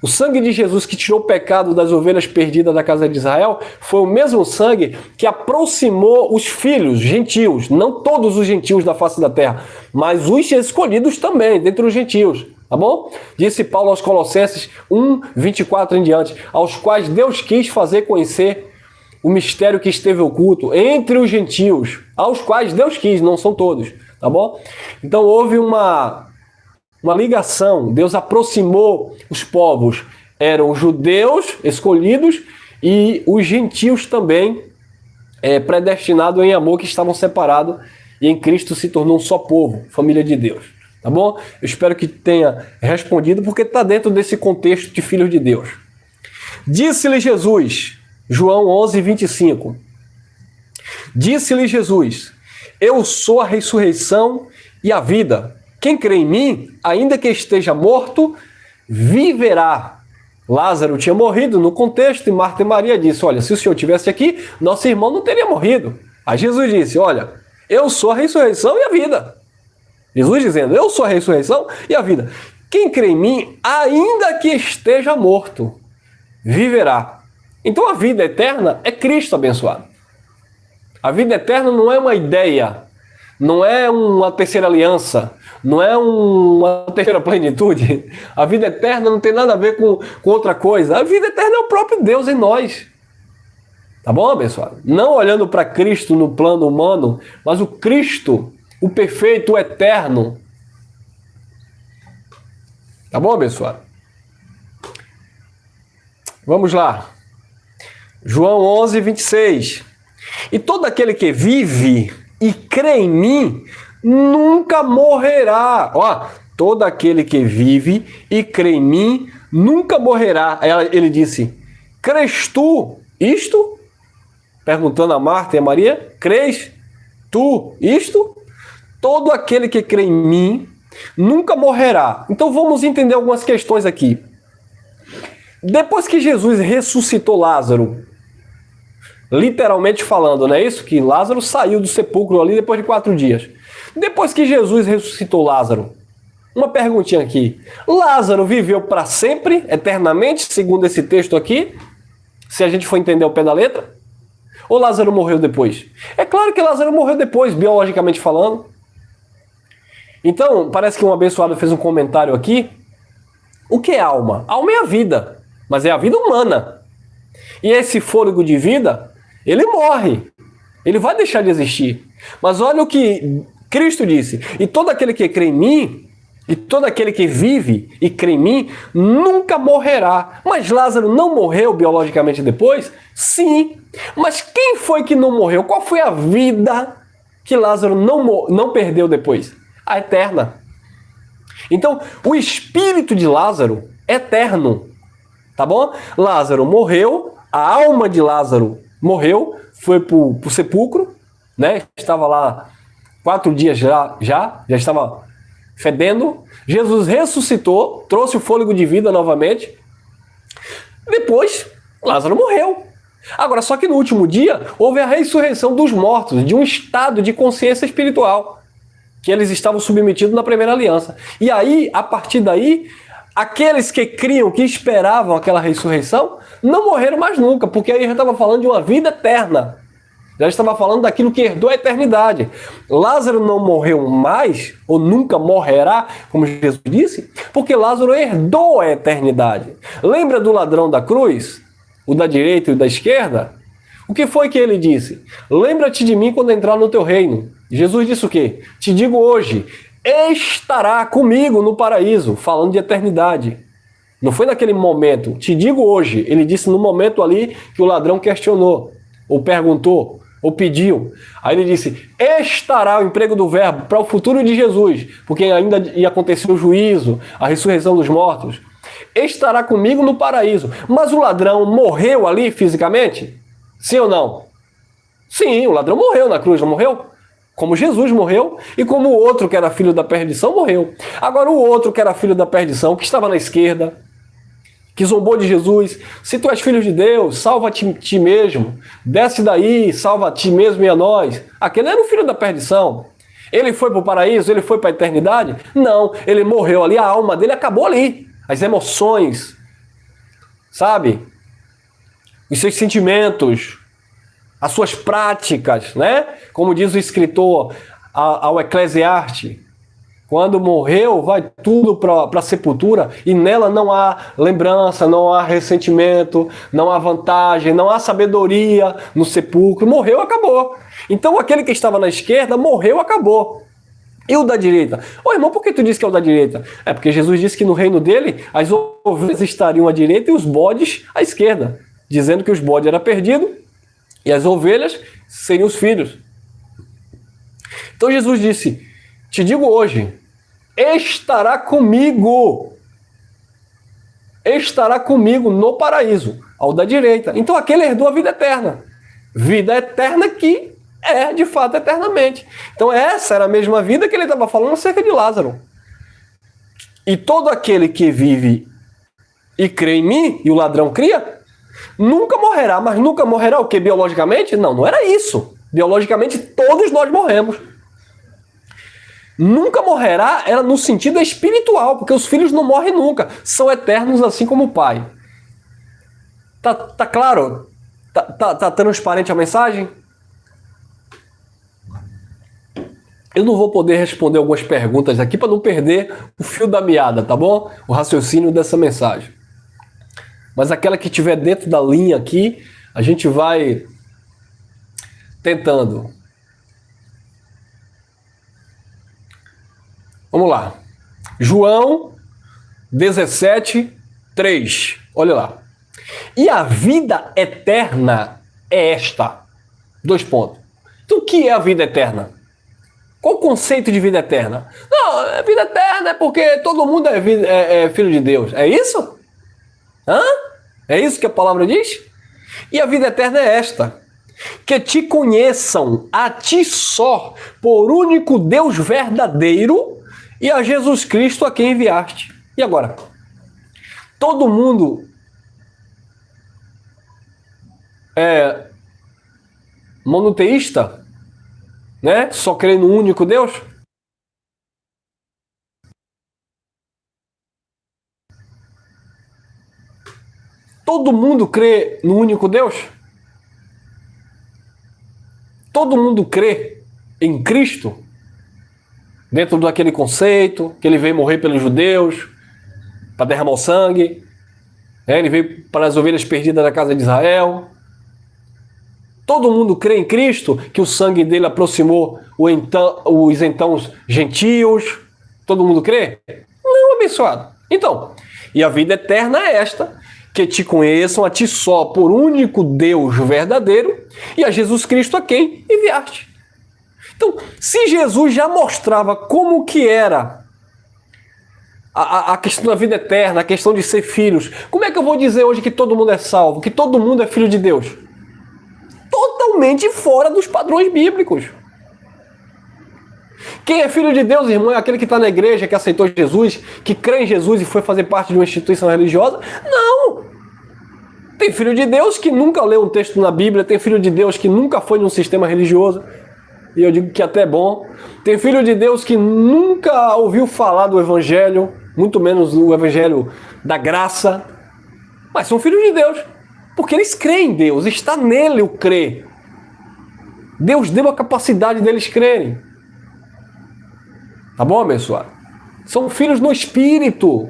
O sangue de Jesus que tirou o pecado das ovelhas perdidas da casa de Israel foi o mesmo sangue que aproximou os filhos gentios, não todos os gentios da face da terra, mas os escolhidos também, dentre os gentios, tá bom? Disse Paulo aos Colossenses 1, 24 em diante, aos quais Deus quis fazer conhecer o mistério que esteve oculto entre os gentios, aos quais Deus quis, não são todos, tá bom? Então houve uma ligação, Deus aproximou os povos, eram os judeus escolhidos e os gentios também predestinado em amor, que estavam separados e em Cristo se tornou um só povo, família de Deus. Tá bom? Eu espero que tenha respondido, porque está dentro desse contexto de filhos de Deus. Disse-lhe Jesus, João 11, 25. Disse-lhe Jesus: eu sou a ressurreição e a vida. Quem crê em mim, ainda que esteja morto, viverá. Lázaro tinha morrido no contexto e Marta e Maria disse: olha, se o Senhor estivesse aqui, nosso irmão não teria morrido. Aí Jesus disse: olha, eu sou a ressurreição e a vida. Jesus dizendo: eu sou a ressurreição e a vida. Quem crê em mim, ainda que esteja morto, viverá. Então a vida eterna é Cristo abençoado. A vida eterna não é uma ideia, não é uma terceira aliança, não é uma terceira plenitude. A vida eterna não tem nada a ver com outra coisa. A vida eterna é o próprio Deus em nós. Tá bom, abençoado? Não olhando para Cristo no plano humano, mas o Cristo, o perfeito, o eterno. Tá bom, abençoado? Vamos lá. João 11, 26. E todo aquele que vive e crê em mim nunca morrerá. Ó, todo aquele que vive e crê em mim nunca morrerá. Ele disse: crês tu isto? Perguntando a Marta e a Maria: crês tu isto? Todo aquele que crê em mim nunca morrerá. Então vamos entender algumas questões aqui. Depois que Jesus ressuscitou Lázaro, literalmente falando, não é isso? Que Lázaro saiu do sepulcro ali depois de 4 dias. Depois que Jesus ressuscitou Lázaro, uma perguntinha aqui. Lázaro viveu para sempre, eternamente, segundo esse texto aqui? Se a gente for entender o pé da letra? Ou Lázaro morreu depois? É claro que Lázaro morreu depois, biologicamente falando. Então, parece que um abençoado fez um comentário aqui. O que é alma? Alma é a vida, mas é a vida humana. E esse fôlego de vida, ele morre. Ele vai deixar de existir. Mas olha o que Cristo disse: e todo aquele que crê em mim, e todo aquele que vive e crê em mim, nunca morrerá. Mas Lázaro não morreu biologicamente depois? Sim. Mas quem foi que não morreu? Qual foi a vida que Lázaro não perdeu depois? A eterna. Então, o espírito de Lázaro é eterno. Tá bom? Lázaro morreu, a alma de Lázaro morreu, foi para o sepulcro, né? Estava lá 4 dias já estava fedendo. Jesus ressuscitou, trouxe o fôlego de vida novamente. Depois, Lázaro morreu. Agora, só que no último dia, houve a ressurreição dos mortos, de um estado de consciência espiritual, que eles estavam submetidos na primeira aliança. E aí, a partir daí, aqueles que criam, que esperavam aquela ressurreição, não morreram mais nunca, porque aí já estava falando de uma vida eterna. Já estava falando daquilo que herdou a eternidade. Lázaro não morreu mais, ou nunca morrerá, como Jesus disse, porque Lázaro herdou a eternidade. Lembra do ladrão da cruz? O da direita e o da esquerda? O que foi que ele disse? Lembra-te de mim quando entrar no teu reino. Jesus disse o quê? Te digo hoje, estará comigo no paraíso, falando de eternidade. Não foi naquele momento, te digo hoje. Ele disse no momento ali que o ladrão questionou, ou perguntou, ou pediu. Aí ele disse, estará o emprego do verbo para o futuro de Jesus, porque ainda ia acontecer o juízo, a ressurreição dos mortos. Estará comigo no paraíso. Mas o ladrão morreu ali fisicamente? Sim ou não? Sim, o ladrão morreu na cruz, não morreu? Como Jesus morreu e como o outro que era filho da perdição morreu. Agora o outro que era filho da perdição, que estava na esquerda, que zombou de Jesus, se tu és filho de Deus, salva-te ti mesmo, desce daí, salva a ti mesmo e a nós. Aquele era o filho da perdição. Ele foi para o paraíso, ele foi para a eternidade? Não, ele morreu ali, a alma dele acabou ali. As emoções, sabe? Os seus sentimentos, as suas práticas, né? Como diz o escritor ao Eclesiastes, quando morreu, vai tudo para a sepultura e nela não há lembrança, não há ressentimento, não há vantagem, não há sabedoria no sepulcro. Morreu, acabou. Então aquele que estava na esquerda morreu, acabou. E o da direita? Ô irmão, por que tu disse que é o da direita? É porque Jesus disse que no reino dele as ovelhas estariam à direita e os bodes à esquerda, dizendo que os bodes eram perdidos E as ovelhas seriam os filhos. Então Jesus disse, te digo hoje, estará comigo no paraíso, ao da direita. Então aquele herdou a vida eterna. Vida eterna que é, de fato, eternamente. Então essa era a mesma vida que ele estava falando acerca de Lázaro. E todo aquele que vive e crê em mim, e o ladrão cria, nunca morrerá. Mas nunca morrerá o quê? Biologicamente? Não, não era isso. Biologicamente todos nós morremos. Nunca morrerá era no sentido espiritual, porque os filhos não morrem nunca. São eternos assim como o pai. Tá claro? Tá transparente a mensagem? Eu não vou poder responder algumas perguntas aqui para não perder o fio da meada, tá bom? O raciocínio dessa mensagem. Mas aquela que estiver dentro da linha aqui, a gente vai tentando. Vamos lá. João 17, 3. Olha lá. E a vida eterna é esta. 2 pontos. Então o que é a vida eterna? Qual o conceito de vida eterna? Não, a vida eterna é porque todo mundo é filho de Deus. É isso? Hã? É isso que a palavra diz? E a vida eterna é esta: que te conheçam a ti só, por único Deus verdadeiro, e a Jesus Cristo a quem enviaste. E agora? Todo mundo é monoteísta? Né? Só crê no único Deus? Todo mundo crê no único Deus? Todo mundo crê em Cristo? Dentro daquele conceito que ele veio morrer pelos judeus, para derramar o sangue, né? Ele veio para as ovelhas perdidas da casa de Israel. Todo mundo crê em Cristo, que o sangue dele aproximou os então gentios. Todo mundo crê? Não, abençoado. Então, e a vida eterna é esta: que te conheçam a ti só, por único Deus verdadeiro, e a Jesus Cristo a quem enviaste. Então, se Jesus já mostrava como que era a questão da vida eterna, a questão de ser filhos, como é que eu vou dizer hoje que todo mundo é salvo, que todo mundo é filho de Deus? Totalmente fora dos padrões bíblicos. Quem é filho de Deus, irmão, é aquele que está na igreja, que aceitou Jesus, que crê em Jesus e foi fazer parte de uma instituição religiosa? Não! Tem filho de Deus que nunca leu um texto na Bíblia, tem filho de Deus que nunca foi num sistema religioso, e eu digo que até é bom. Tem filho de Deus que nunca ouviu falar do Evangelho, muito menos do Evangelho da graça, mas são filhos de Deus. Porque eles creem em Deus, está nele o crer. Deus deu a capacidade deles crerem. Tá bom, abençoado? São filhos no Espírito.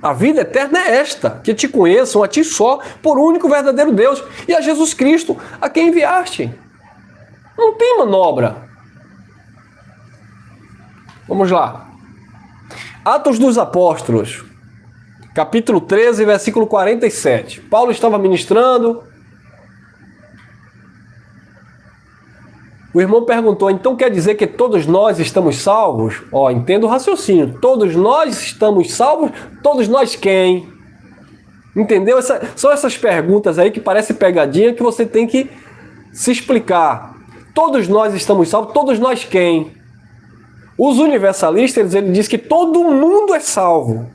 A vida eterna é esta: que te conheçam a ti só, por único verdadeiro Deus, e a Jesus Cristo a quem enviaste. Não tem manobra. Vamos lá. Atos dos Apóstolos, capítulo 13, versículo 47. Paulo estava ministrando. O irmão perguntou: então quer dizer que todos nós estamos salvos? Entenda o raciocínio. Todos nós estamos salvos? Todos nós quem? Entendeu? São essas perguntas aí que parecem pegadinha que você tem que se explicar. Todos nós estamos salvos? Todos nós quem? Os universalistas, ele diz que todo mundo é salvo.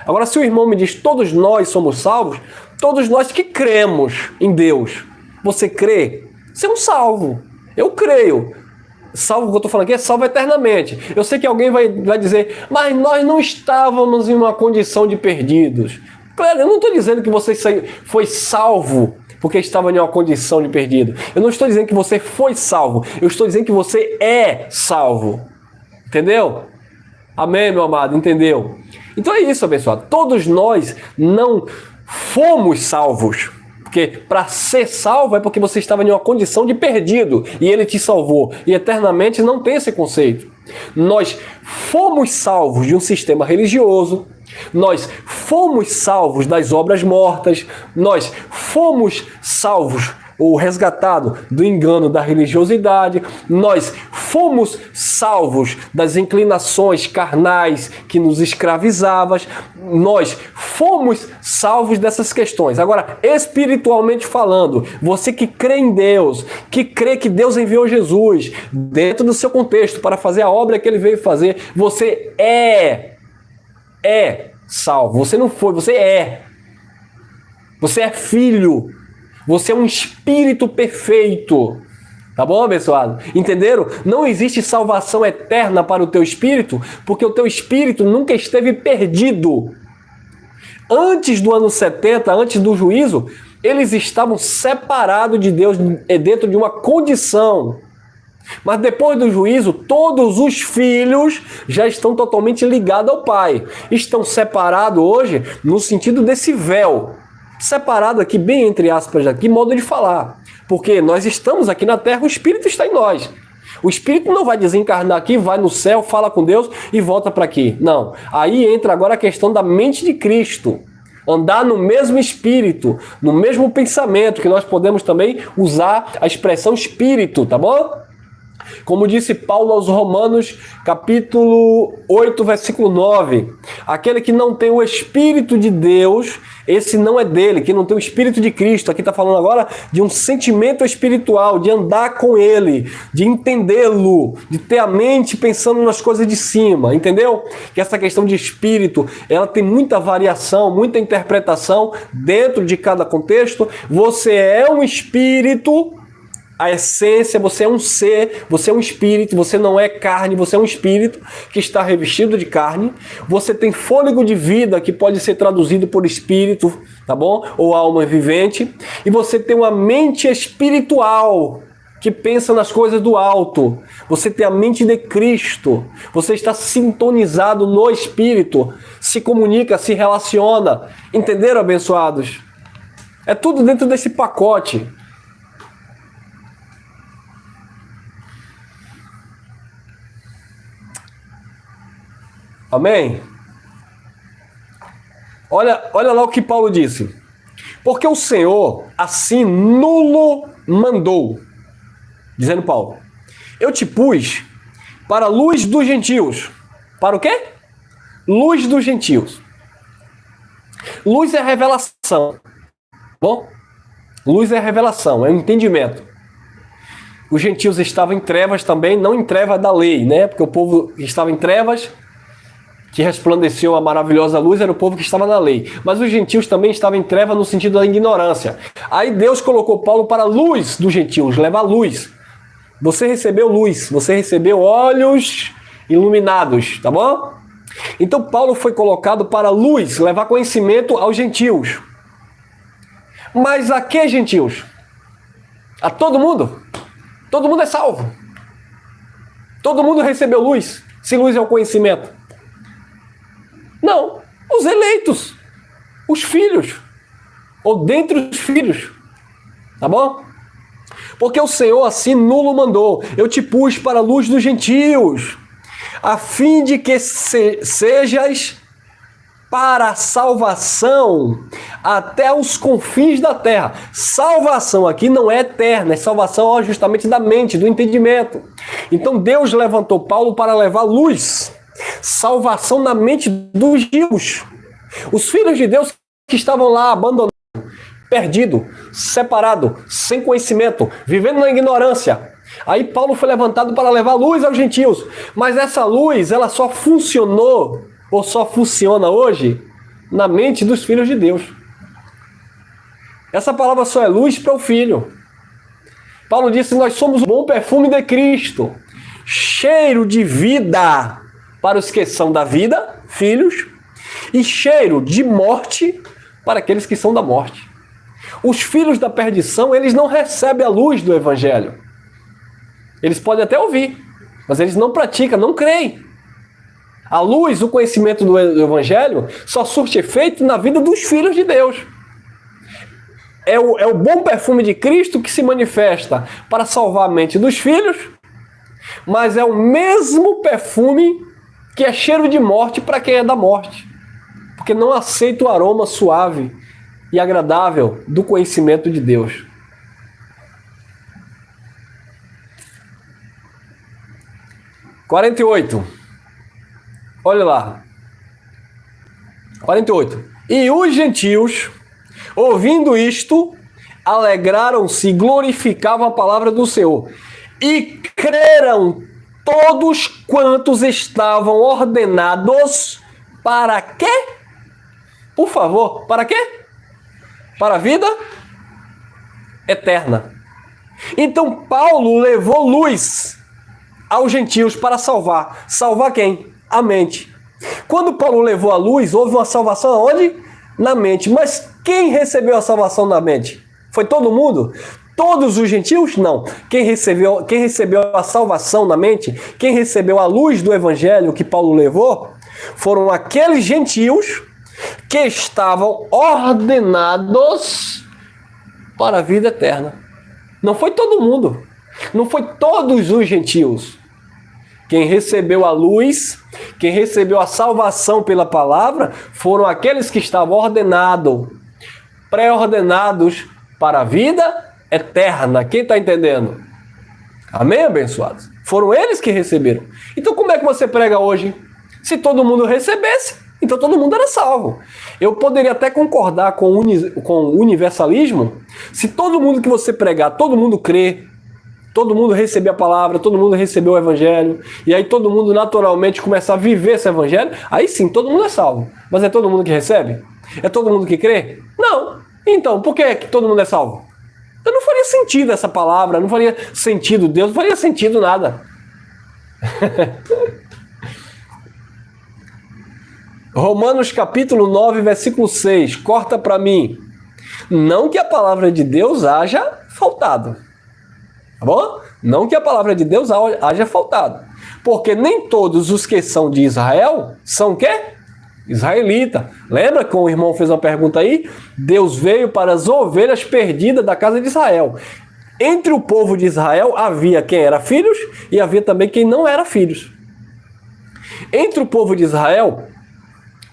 Agora, se o irmão me diz todos nós somos salvos, todos nós que cremos em Deus. Você crê? Você é um salvo. Eu creio. Salvo, o que eu estou falando aqui, é salvo eternamente. Eu sei que alguém vai dizer, mas nós não estávamos em uma condição de perdidos. Claro, eu não estou dizendo que você foi salvo porque estava em uma condição de perdido. Eu não estou dizendo que você foi salvo. Eu estou dizendo que você é salvo. Entendeu? Amém, meu amado? Entendeu? Então é isso, abençoado. Todos nós não fomos salvos. Porque para ser salvo é porque você estava em uma condição de perdido e ele te salvou. E eternamente não tem esse conceito. Nós fomos salvos de um sistema religioso, Nós fomos salvos das obras mortas, nós fomos salvos ou resgatado do engano da religiosidade, nós fomos salvos das inclinações carnais que nos escravizavam, nós fomos salvos dessas questões. Agora, espiritualmente falando, você que crê em Deus, que crê que Deus enviou Jesus dentro do seu contexto para fazer a obra que ele veio fazer, você é salvo. Você não foi, você é. Você é filho. Você é um espírito perfeito. Tá bom, abençoado? Entenderam? Não existe salvação eterna para o teu espírito, porque o teu espírito nunca esteve perdido. Antes do ano 70, antes do juízo, eles estavam separados de Deus dentro de uma condição. Mas depois do juízo, todos os filhos já estão totalmente ligados ao Pai. Estão separados hoje no sentido desse véu. Separado aqui, bem entre aspas, aqui, modo de falar. Porque nós estamos aqui na terra, o Espírito está em nós. O Espírito não vai desencarnar aqui, vai no céu, fala com Deus e volta para aqui. Não. Aí entra agora a questão da mente de Cristo. Andar no mesmo espírito, no mesmo pensamento, que nós podemos também usar a expressão espírito, tá bom? Como disse Paulo aos Romanos, capítulo 8, versículo 9. Aquele que não tem o Espírito de Deus, esse não é dele, que não tem o Espírito de Cristo. Aqui está falando agora de um sentimento espiritual, de andar com ele, de entendê-lo, de ter a mente pensando nas coisas de cima, entendeu? Que essa questão de espírito, ela tem muita variação, muita interpretação dentro de cada contexto. Você é um espírito. A essência, você é um ser, você é um espírito, você não é carne, você é um espírito que está revestido de carne. Você tem fôlego de vida, que pode ser traduzido por espírito, tá bom? Ou alma vivente. E você tem uma mente espiritual, que pensa nas coisas do alto. Você tem a mente de Cristo. Você está sintonizado no espírito. Se comunica, se relaciona. Entenderam, abençoados? É tudo dentro desse pacote. Amém? Olha lá o que Paulo disse. Porque o Senhor assim nulo mandou. Dizendo Paulo. Eu te pus para a luz dos gentios. Para o quê? Luz dos gentios. Luz é revelação. Bom? Luz é revelação, é um entendimento. Os gentios estavam em trevas também, não em trevas da lei, né? Porque o povo estava em trevas, que resplandeceu a maravilhosa luz, era o povo que estava na lei. Mas os gentios também estavam em treva no sentido da ignorância. Aí Deus colocou Paulo para a luz dos gentios, levar luz. Você recebeu luz, você recebeu olhos iluminados, tá bom? Então Paulo foi colocado para a luz, levar conhecimento aos gentios. Mas a que gentios? A todo mundo? Todo mundo é salvo. Todo mundo recebeu luz, se luz é o conhecimento. Não, os eleitos, os filhos, ou dentre os filhos, tá bom? Porque o Senhor assim nulo mandou, eu te pus para a luz dos gentios, a fim de que sejas para a salvação até os confins da terra. Salvação aqui não é eterna, é salvação justamente da mente, do entendimento. Então Deus levantou Paulo para levar luz, salvação na mente dos gentios. Os filhos de Deus que estavam lá abandonados, perdidos, separados, sem conhecimento, vivendo na ignorância. Aí Paulo foi levantado para levar luz aos gentios. Mas essa luz, ela só funcionou, ou só funciona hoje, na mente dos filhos de Deus. Essa palavra só é luz para o filho. Paulo disse, nós somos o bom perfume de Cristo, cheiro de vida para os que são da vida, filhos, e cheiro de morte para aqueles que são da morte. Os filhos da perdição, eles não recebem a luz do Evangelho. Eles podem até ouvir, mas eles não praticam, não creem. A luz, o conhecimento do Evangelho, só surte efeito na vida dos filhos de Deus. É o bom perfume de Cristo que se manifesta para salvar a mente dos filhos, mas é o mesmo perfume que é cheiro de morte para quem é da morte. porque não aceita o aroma suave e agradável do conhecimento de Deus. (48) Olha lá. 48. E os gentios, ouvindo isto, alegraram-se e glorificavam a palavra do Senhor. E creram todos quantos estavam ordenados para quê? Por favor, para quê? Para a vida eterna. Então Paulo levou luz aos gentios para salvar. Salvar quem? A mente. Quando Paulo levou a luz, houve uma salvação aonde? Na mente. Mas quem recebeu a salvação na mente? Foi todo mundo? Todos os gentios? Não. Quem recebeu a salvação na mente, quem recebeu a luz do evangelho que Paulo levou, foram aqueles gentios que estavam ordenados para a vida eterna. Não foi todo mundo. Não foi todos os gentios. Quem recebeu a luz, quem recebeu a salvação pela palavra, foram aqueles que estavam ordenados, pré-ordenados para a vida eterna. Quem está entendendo? Amém, abençoados? Foram eles que receberam. Então como é que você prega hoje? Se todo mundo recebesse, então todo mundo era salvo. Eu poderia até concordar com o universalismo, se todo mundo que você pregar, todo mundo crê, todo mundo recebeu a palavra, todo mundo recebeu o evangelho, e aí todo mundo naturalmente começar a viver esse evangelho, aí sim, todo mundo é salvo. Mas é todo mundo que recebe? É todo mundo que crê? Não. Então, por que todo mundo é salvo? Então não faria sentido essa palavra, não faria sentido Deus, não faria sentido nada. Romanos capítulo 9, versículo 6, corta para mim. Não que a palavra de Deus haja faltado. Tá bom? Não que a palavra de Deus haja faltado. Porque nem todos os que são de Israel são o quê? Israelita. Lembra que o irmão fez uma pergunta aí? Deus veio para as ovelhas perdidas da casa de Israel. Entre o povo de Israel havia quem era filhos e havia também quem não era filhos. Entre o povo de Israel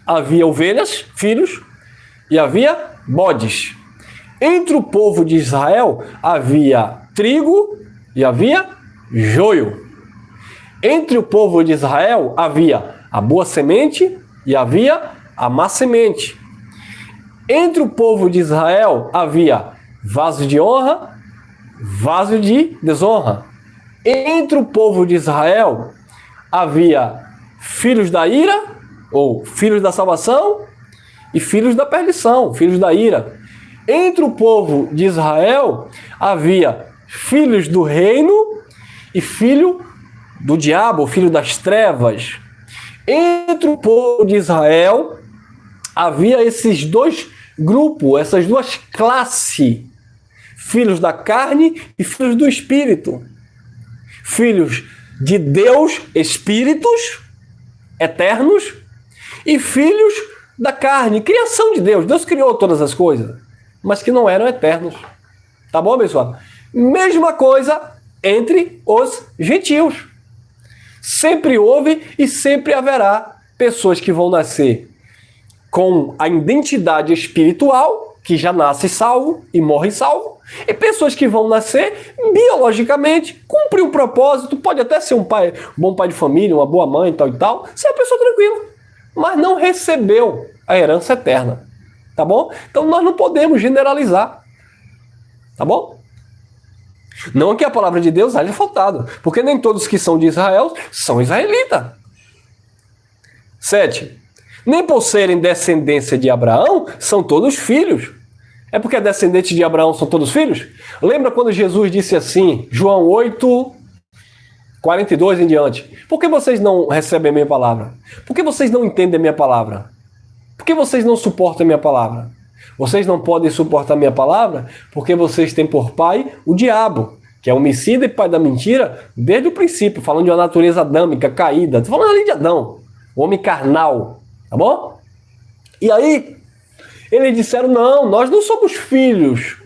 havia ovelhas, filhos, e havia bodes. Entre o povo de Israel havia trigo e havia joio. Entre o povo de Israel havia a boa semente e havia a má semente. Entre o povo de Israel havia vaso de honra, vaso de desonra. Entre o povo de Israel havia filhos da ira, ou filhos da salvação, e filhos da perdição, filhos da ira. Entre o povo de Israel havia filhos do reino e filho do diabo, filho das trevas. Entre o povo de Israel havia esses dois grupos, essas duas classes, filhos da carne e filhos do espírito. Filhos de Deus, espíritos eternos, e filhos da carne, criação de Deus. Deus criou todas as coisas, mas que não eram eternos. Tá bom, pessoal? Mesma coisa entre os gentios. Sempre houve e sempre haverá pessoas que vão nascer com a identidade espiritual, que já nasce salvo e morre salvo, e pessoas que vão nascer biologicamente, cumprir um propósito, pode até ser um bom pai de família, uma boa mãe, tal e tal, ser uma pessoa tranquila, mas não recebeu a herança eterna. Tá bom? Então nós não podemos generalizar. Tá bom? Não que a palavra de Deus haja faltado, porque nem todos que são de Israel são israelitas. 7. Nem por serem descendência de Abraão, são todos filhos. É porque descendentes de Abraão são todos filhos? Lembra quando Jesus disse assim, João 8, 42 em diante. Por que vocês não recebem a minha palavra? Por que vocês não entendem a minha palavra? Por que vocês não suportam a minha palavra? Vocês não podem suportar a minha palavra porque vocês têm por pai o diabo, que é homicida e pai da mentira desde o princípio, falando de uma natureza adâmica, caída. Estou falando ali de Adão, o homem carnal, tá bom? E aí, eles disseram, não, nós não somos filhos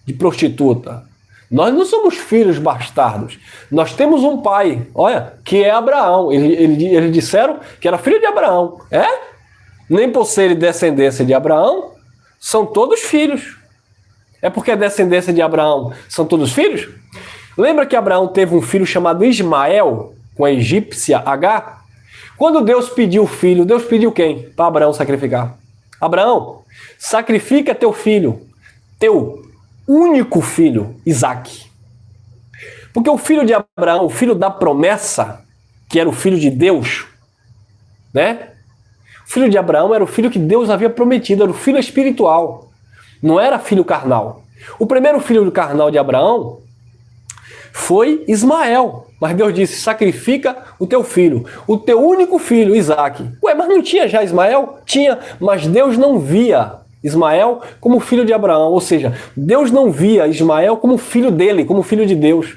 de prostituta. Nós não somos filhos bastardos. Nós temos um pai, olha, que é Abraão. Eles disseram que era filho de Abraão. É? nem por serem descendência de Abraão, são todos filhos. É porque a descendência de Abraão são todos filhos? Lembra que Abraão teve um filho chamado Ismael, com a egípcia Agar? Quando Deus pediu o filho, Deus pediu quem? Para Abraão sacrificar. Abraão, sacrifica teu filho, teu único filho, Isaque. Porque o filho de Abraão, o filho da promessa, que era o filho de Deus, né? O filho de Abraão era o filho que Deus havia prometido, era o filho espiritual, não era filho carnal. O primeiro filho carnal de Abraão foi Ismael, mas Deus disse, sacrifica o teu filho, o teu único filho, Isaque. Ué, mas não tinha já Ismael? Tinha, mas Deus não via Ismael como filho de Abraão, ou seja, Deus não via Ismael como filho dele, como filho de Deus.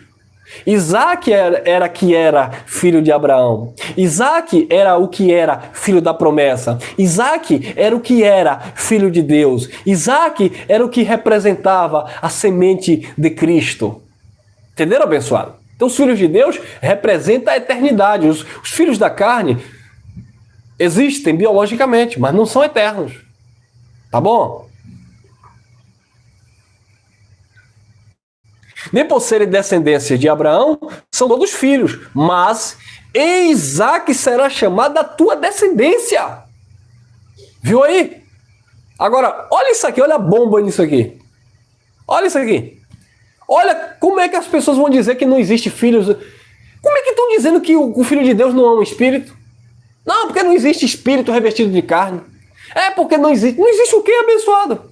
Isaque era que era filho de Abraão. Isaque era o que era filho da promessa. Isaque era o que era filho de Deus. Isaque era o que representava a semente de Cristo. Entenderam, abençoado? Então os filhos de Deus representam a eternidade. Os filhos da carne existem biologicamente, mas não são eternos. Tá bom? Nem por serem descendência de Abraão, são todos filhos, mas em Isaque será chamada a tua descendência. Viu aí? Agora, olha isso aqui, olha a bomba nisso aqui. Olha isso aqui. Olha como é que as pessoas vão dizer que não existe filhos. Como é que estão dizendo que o Filho de Deus não é um espírito? Não, porque não existe espírito revestido de carne. É porque não existe. Não existe o quê, abençoado?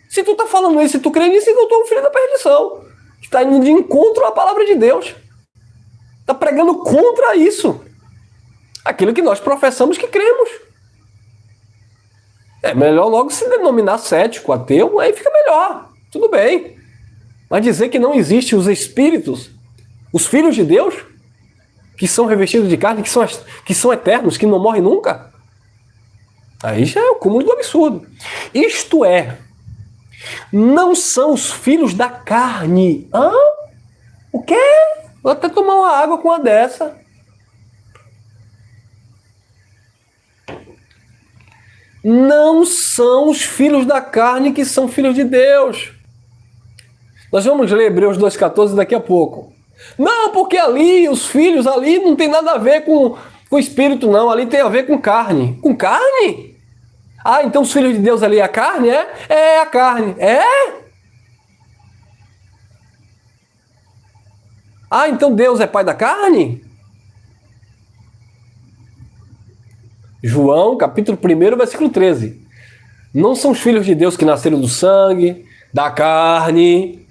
Se tu tá falando isso, se tu crê nisso, então tu é um filho da perdição. Está indo de encontro à palavra de Deus. Está pregando contra isso. Aquilo que nós professamos que cremos. É melhor logo se denominar cético, ateu, aí fica melhor. Tudo bem. Mas dizer que não existem os espíritos, os filhos de Deus, que são revestidos de carne, que são eternos, que não morrem nunca, aí já é o cúmulo do absurdo. Isto é, não são os filhos da carne. Hã? O quê? Vou até tomar uma água com uma dessa. Não são os filhos da carne que são filhos de Deus. Nós vamos ler Hebreus 2,14 daqui a pouco. Não, porque ali, os filhos ali não tem nada a ver com espírito, não. Ali tem a ver com carne. Com carne? Ah, então os filhos de Deus ali é a carne, é? É a carne. É? Ah, então Deus é pai da carne? João, capítulo 1, versículo 13. Não são os filhos de Deus que nasceram do sangue, da carne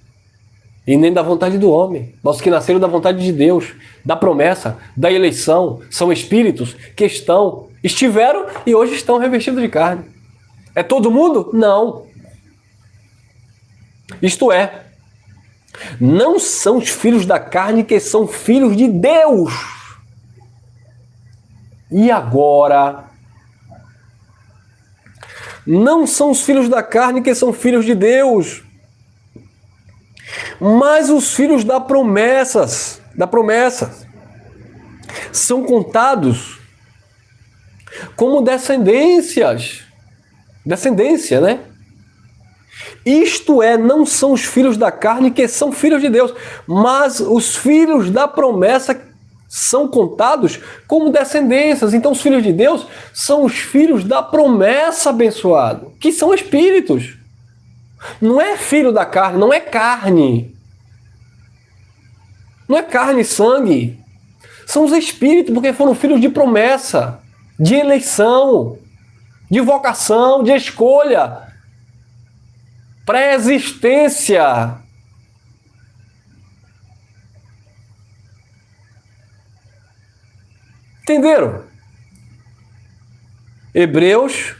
e nem da vontade do homem, mas os que nasceram da vontade de Deus, da promessa, da eleição, são espíritos que estiveram e hoje estão revestidos de carne. É todo mundo? Não. Isto é, não são os filhos da carne que são filhos de Deus. E agora? Não são os filhos da carne que são filhos de Deus, mas os filhos da promessa são contados como descendência, né? Isto é, não são os filhos da carne que são filhos de Deus, mas os filhos da promessa são contados como descendências. Então os filhos de Deus são os filhos da promessa, abençoado, que são espíritos. Não é filho da carne, não é carne. Não é carne e sangue. São os espíritos, porque foram filhos de promessa, de eleição, de vocação, de escolha, pré-existência. Entenderam? Hebreus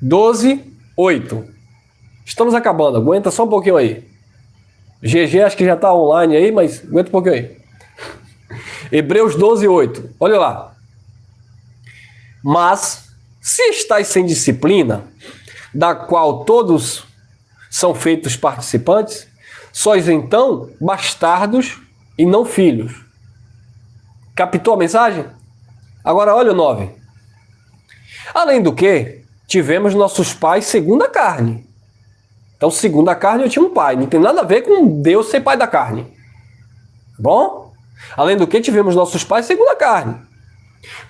12:8. Estamos acabando, aguenta só um pouquinho aí. GG acho que já está online aí, mas aguenta um pouquinho aí. Hebreus 12:8. Olha lá. Mas, se estáis sem disciplina, da qual todos são feitos participantes, sois então bastardos e não filhos. Captou a mensagem? Agora olha o 9. Além do que, tivemos nossos pais segundo a carne. Então, segundo a carne, eu tinha um pai. Não tem nada a ver com Deus ser pai da carne. Bom? Além do que, tivemos nossos pais segundo a carne,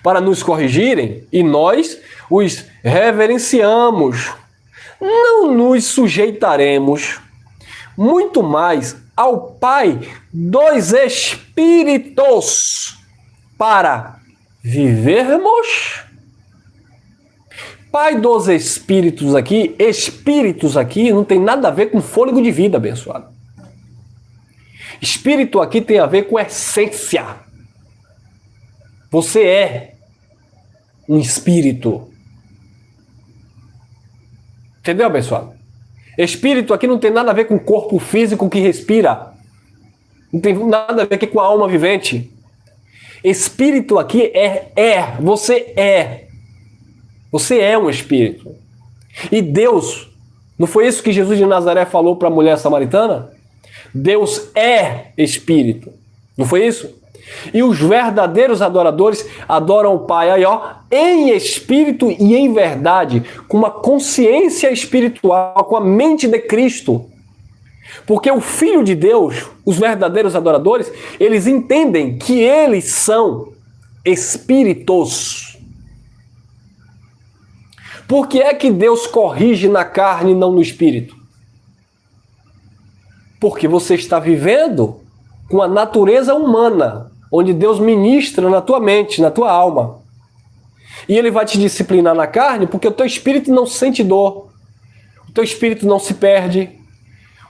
para nos corrigirem, e nós os reverenciamos. Não nos sujeitaremos muito mais ao Pai dos Espíritos para vivermos? Pai dos Espíritos aqui não tem nada a ver com fôlego de vida, abençoado. Espírito aqui tem a ver com essência. Você é um espírito. Entendeu, abençoado? Espírito aqui não tem nada a ver com o corpo físico que respira. Não tem nada a ver aqui com a alma vivente. Espírito aqui você é. Você é um espírito. E Deus, não foi isso que Jesus de Nazaré falou para a mulher samaritana? Deus é espírito. Não foi isso? E os verdadeiros adoradores adoram o Pai aí, ó, em espírito e em verdade, com uma consciência espiritual, com a mente de Cristo. Porque o Filho de Deus, os verdadeiros adoradores, eles entendem que eles são espíritos. Por que é que Deus corrige na carne e não no espírito? Porque você está vivendo com a natureza humana, onde Deus ministra na tua mente, na tua alma. E Ele vai te disciplinar na carne porque o teu espírito não sente dor, o teu espírito não se perde,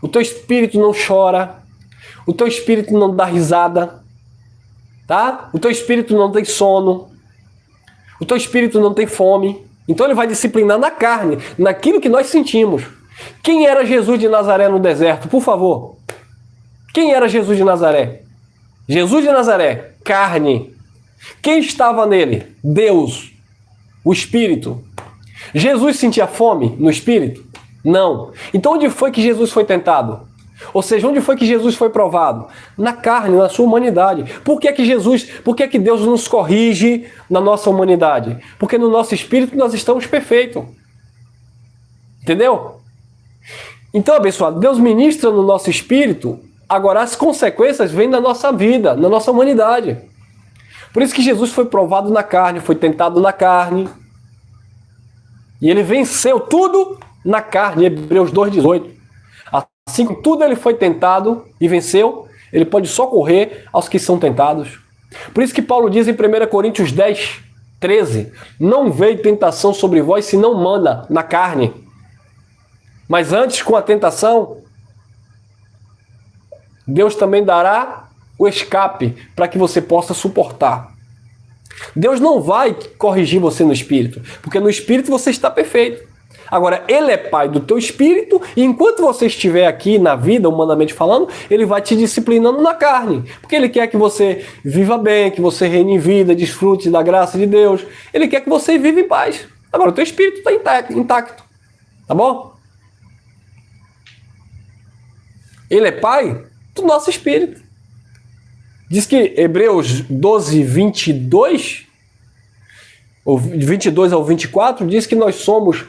o teu espírito não chora, o teu espírito não dá risada, tá? O teu espírito não tem sono, o teu espírito não tem fome. Então Ele vai disciplinar na carne, naquilo que nós sentimos. Quem era Jesus de Nazaré no deserto? Por favor. Quem era Jesus de Nazaré? Jesus de Nazaré, carne. Quem estava nele? Deus, o Espírito. Jesus sentia fome no Espírito? Não. Então onde foi que Jesus foi tentado? Ou seja, onde foi que Jesus foi provado? Na carne, na sua humanidade. Por que que Deus nos corrige na nossa humanidade? Porque no nosso espírito nós estamos perfeitos. Entendeu? Então, abençoado, Deus ministra no nosso espírito, agora as consequências vêm na nossa vida, na nossa humanidade. Por isso que Jesus foi provado na carne, foi tentado na carne. E Ele venceu tudo na carne, Hebreus 2,18. Assim como tudo Ele foi tentado e venceu, Ele pode socorrer aos que são tentados. Por isso que Paulo diz em 1 Coríntios 10:13, não veio tentação sobre vós, senão manda na carne. Mas antes, com a tentação, Deus também dará o escape para que você possa suportar. Deus não vai corrigir você no espírito, porque no espírito você está perfeito. Agora, Ele é pai do teu espírito e enquanto você estiver aqui na vida, humanamente falando, Ele vai te disciplinando na carne. Porque Ele quer que você viva bem, que você reine em vida, desfrute da graça de Deus. Ele quer que você viva em paz. Agora, o teu espírito está intacto. Tá bom? Ele é pai do nosso espírito. Diz que Hebreus 12:22, ou 22 ao 24, diz que nós somos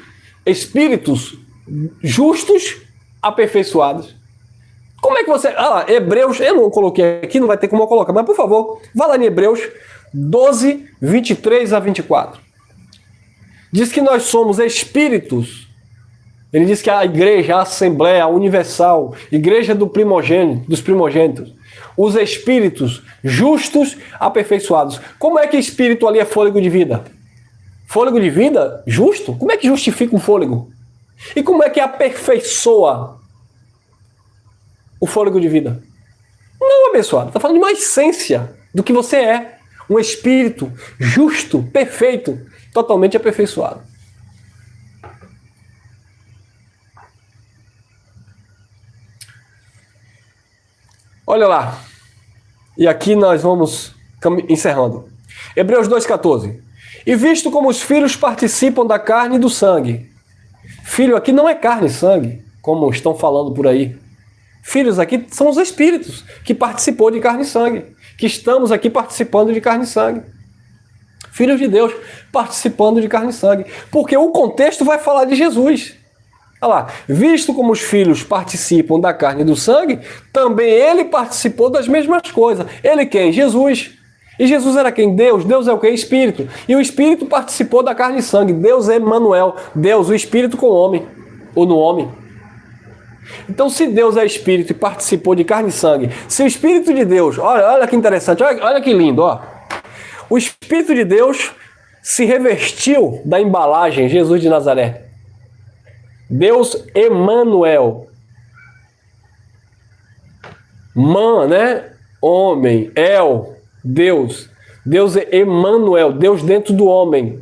espíritos justos aperfeiçoados. Como é que você... Hebreus, eu não coloquei aqui, não vai ter como eu colocar, mas por favor, vá lá em Hebreus 12:23 a 24. Diz que nós somos espíritos. Ele diz que a igreja, a assembleia, a universal, igreja dos primogênitos, os espíritos justos aperfeiçoados. Como é que espírito ali é fôlego de vida? Fôlego de vida justo? Como é que justifica um fôlego? E como é que aperfeiçoa o fôlego de vida? Não, abençoado. Está falando de uma essência do que você é. Um espírito justo, perfeito, totalmente aperfeiçoado. Olha lá. E aqui nós vamos encerrando. Hebreus 2,14. E visto como os filhos participam da carne e do sangue. Filho aqui não é carne e sangue, como estão falando por aí. Filhos aqui são os espíritos que participou de carne e sangue. Que estamos aqui participando de carne e sangue. filhos de Deus, participando de carne e sangue. Porque o contexto vai falar de Jesus. Olha lá, visto como os filhos participam da carne e do sangue, também ele participou das mesmas coisas. Ele quem? Jesus. E Jesus era quem? Deus. Deus é o quê? Espírito. E o Espírito participou da carne e sangue. Deus é Emmanuel. Deus, o Espírito com o homem. Ou no homem. Então, se Deus é Espírito e participou de carne e sangue, se o Espírito de Deus, olha que interessante, olha que lindo, ó. O Espírito de Deus se revestiu da embalagem Jesus de Nazaré. Deus Emmanuel. Man, né? Homem. El. Deus. Deus é Emmanuel. Deus dentro do homem.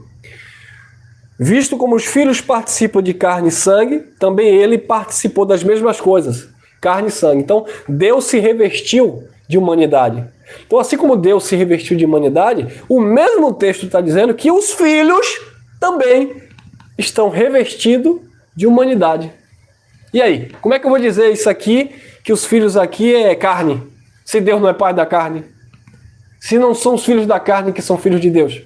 Visto como os filhos participam de carne e sangue, também ele participou das mesmas coisas. Carne e sangue. Então, Deus se revestiu de humanidade. Então, assim como Deus se revestiu de humanidade, o mesmo texto está dizendo que os filhos também estão revestidos de humanidade. E aí, como é que eu vou dizer isso aqui, que os filhos aqui é carne, se Deus não é pai da carne? Se não são os filhos da carne que são filhos de Deus?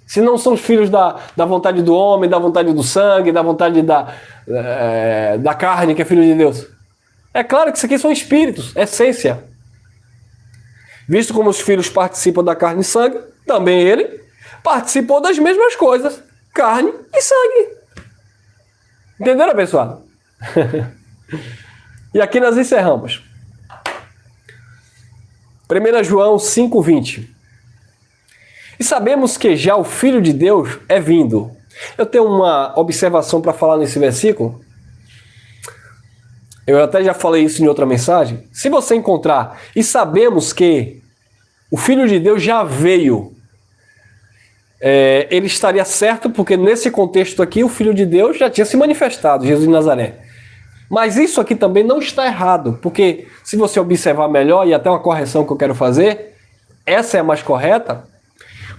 Se não são os filhos da vontade do homem, da vontade do sangue, da vontade da carne que é filho de Deus? É claro que isso aqui são espíritos, essência. Visto como os filhos participam da carne e sangue, também ele participou das mesmas coisas, carne e sangue. Entenderam, pessoal? E aqui nós encerramos. 1 João 5,20. E sabemos que já o Filho de Deus é vindo. Eu tenho uma observação para falar nesse versículo. Eu até já falei isso em outra mensagem. Se você encontrar, e sabemos que o Filho de Deus já veio, ele estaria certo, porque nesse contexto aqui o Filho de Deus já tinha se manifestado, Jesus de Nazaré. Mas isso aqui também não está errado, porque se você observar melhor, e até uma correção que eu quero fazer, essa é a mais correta,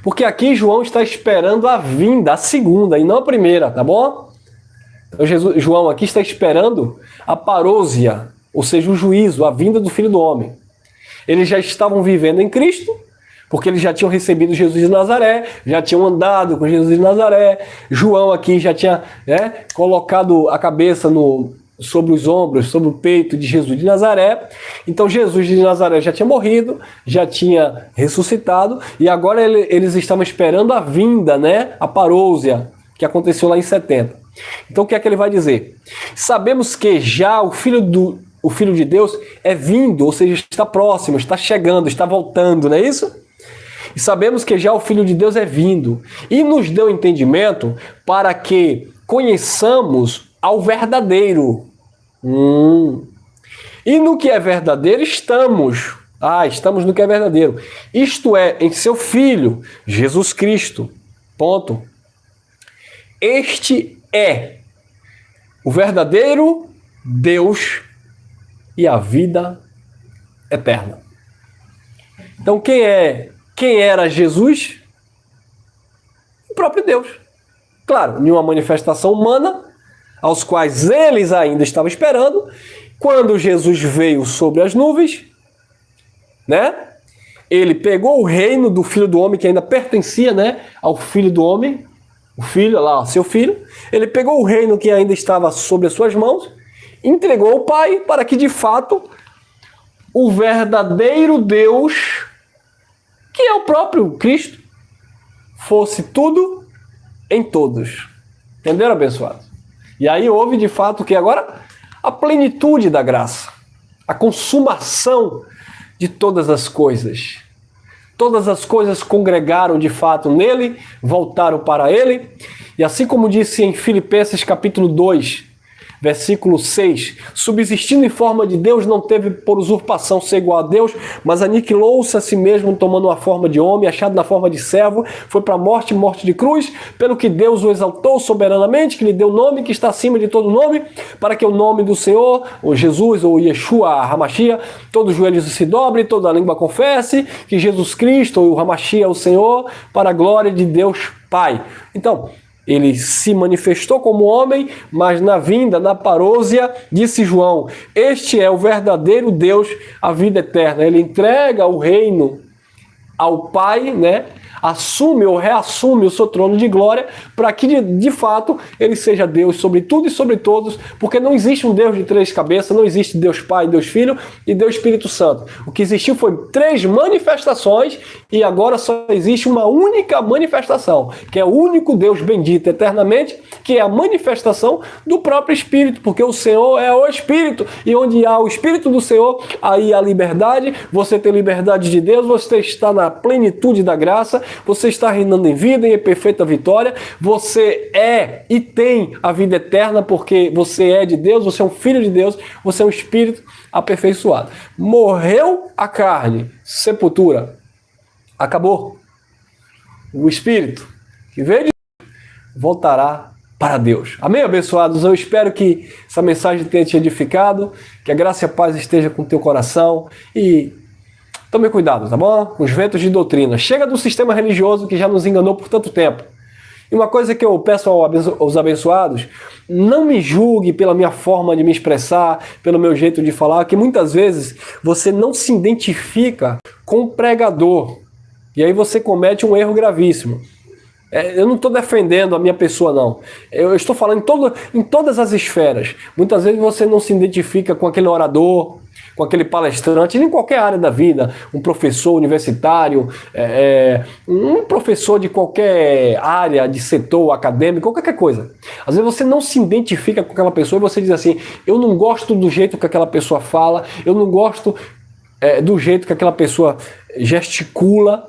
porque aqui João está esperando a vinda, a segunda, e não a primeira, tá bom? Então João aqui está esperando a parousia, ou seja, o juízo, a vinda do Filho do Homem. Eles já estavam vivendo em Cristo, porque eles já tinham recebido Jesus de Nazaré, já tinham andado com Jesus de Nazaré. João aqui já tinha colocado a cabeça sobre os ombros, sobre o peito de Jesus de Nazaré. Então Jesus de Nazaré já tinha morrido, já tinha ressuscitado, e agora eles estavam esperando a vinda, a parousia, que aconteceu lá em 70. Então o que é que ele vai dizer? Sabemos que já o Filho de Deus é vindo, ou seja, está próximo, está chegando, está voltando, não é isso? E sabemos que já o Filho de Deus é vindo e nos deu entendimento para que conheçamos ao verdadeiro. E no que é verdadeiro estamos. Estamos no que é verdadeiro. Isto é, em seu Filho, Jesus Cristo. Ponto. Este é o verdadeiro Deus e a vida eterna. Então quem era Jesus? O próprio Deus. Claro, em uma manifestação humana, aos quais eles ainda estavam esperando. Quando Jesus veio sobre as nuvens, ele pegou o reino do Filho do Homem, que ainda pertencia, ao Filho do Homem, o filho, lá, seu filho. Ele pegou o reino que ainda estava sobre as suas mãos, entregou ao Pai, para que de fato o verdadeiro Deus, que é o próprio Cristo, fosse tudo em todos. Entenderam, abençoados? E aí houve de fato que agora a plenitude da graça, a consumação de todas as coisas. Todas as coisas congregaram de fato nele, voltaram para ele. E assim como disse em Filipenses capítulo 2, versículo 6, subsistindo em forma de Deus, não teve por usurpação ser igual a Deus, mas aniquilou-se a si mesmo, tomando uma forma de homem, achado na forma de servo, foi para a morte de cruz, pelo que Deus o exaltou soberanamente, que lhe deu nome que está acima de todo nome, para que o nome do Senhor, ou Jesus, ou Yeshua, Hamashia, todo joelho se dobre, toda língua confesse que Jesus Cristo, ou o Hamashia, é o Senhor, para a glória de Deus Pai. Então, ele se manifestou como homem, mas na vinda, na parousia, disse João, este é o verdadeiro Deus, a vida eterna. Ele entrega o reino ao Pai, assume ou reassume o seu trono de glória para que de fato ele seja Deus sobre tudo e sobre todos, porque não existe um Deus de três cabeças, não existe Deus Pai, Deus Filho e Deus Espírito Santo. O que existiu foi três manifestações e agora só existe uma única manifestação, que é o único Deus bendito eternamente, que é a manifestação do próprio Espírito, porque o Senhor é o Espírito, e onde há o Espírito do Senhor, aí há liberdade. Você tem liberdade de Deus, você está na plenitude da graça, você está reinando em vida e em perfeita vitória, você é e tem a vida eterna, porque você é de Deus, você é um filho de Deus, você é um Espírito aperfeiçoado. Morreu a carne, sepultura, acabou. O Espírito que veio de Deus voltará para Deus. Amém, abençoados? Eu espero que essa mensagem tenha te edificado, que a graça e a paz esteja com o teu coração e tome cuidado, tá bom? Com os ventos de doutrina. Chega do sistema religioso que já nos enganou por tanto tempo. E uma coisa que eu peço aos abençoados, não me julgue pela minha forma de me expressar, pelo meu jeito de falar, que muitas vezes você não se identifica com o pregador. E aí você comete um erro gravíssimo. Eu não estou defendendo a minha pessoa, não. Eu estou falando em todas as esferas. Muitas vezes você não se identifica com aquele orador, com aquele palestrante, em qualquer área da vida. Um professor universitário, um professor de qualquer área, de setor acadêmico, qualquer coisa. Às vezes você não se identifica com aquela pessoa e você diz assim, eu não gosto do jeito que aquela pessoa fala, eu não gosto do jeito que aquela pessoa gesticula.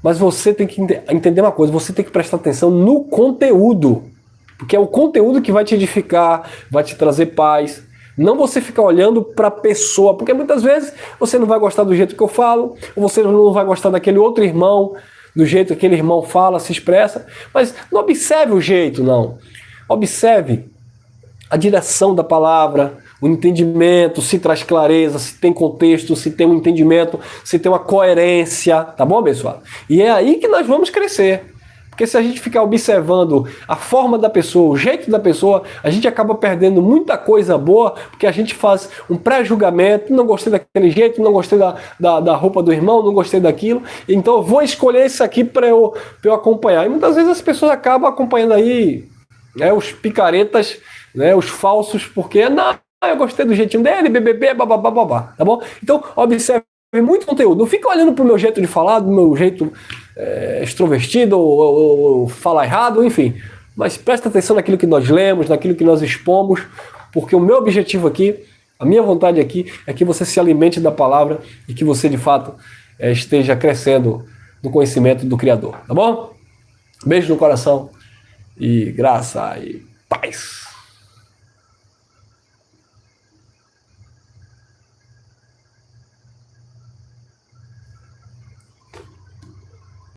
Mas você tem que entender uma coisa, você tem que prestar atenção no conteúdo, porque é o conteúdo que vai te edificar, vai te trazer paz. Não você ficar olhando para a pessoa, porque muitas vezes você não vai gostar do jeito que eu falo, ou você não vai gostar daquele outro irmão, do jeito que aquele irmão fala, se expressa, mas não observe o jeito, não. Observe a direção da palavra, o entendimento, se traz clareza, se tem contexto, se tem um entendimento, se tem uma coerência, tá bom, abençoado? E é aí que nós vamos crescer. Porque se a gente ficar observando a forma da pessoa, o jeito da pessoa, a gente acaba perdendo muita coisa boa, porque a gente faz um pré-julgamento, não gostei daquele jeito, não gostei da roupa do irmão, não gostei daquilo, então eu vou escolher isso aqui para eu acompanhar. E muitas vezes as pessoas acabam acompanhando aí os picaretas, os falsos, porque não, eu gostei do jeitinho dele, BBB, babá, tá bom? Então, observe muito conteúdo. Não fica olhando pro meu jeito de falar, do meu jeito extrovertido, ou falar errado, enfim. Mas presta atenção naquilo que nós lemos, naquilo que nós expomos, porque o meu objetivo aqui, a minha vontade aqui, é que você se alimente da palavra e que você, de fato, esteja crescendo no conhecimento do Criador, tá bom? Beijo no coração e graça e paz.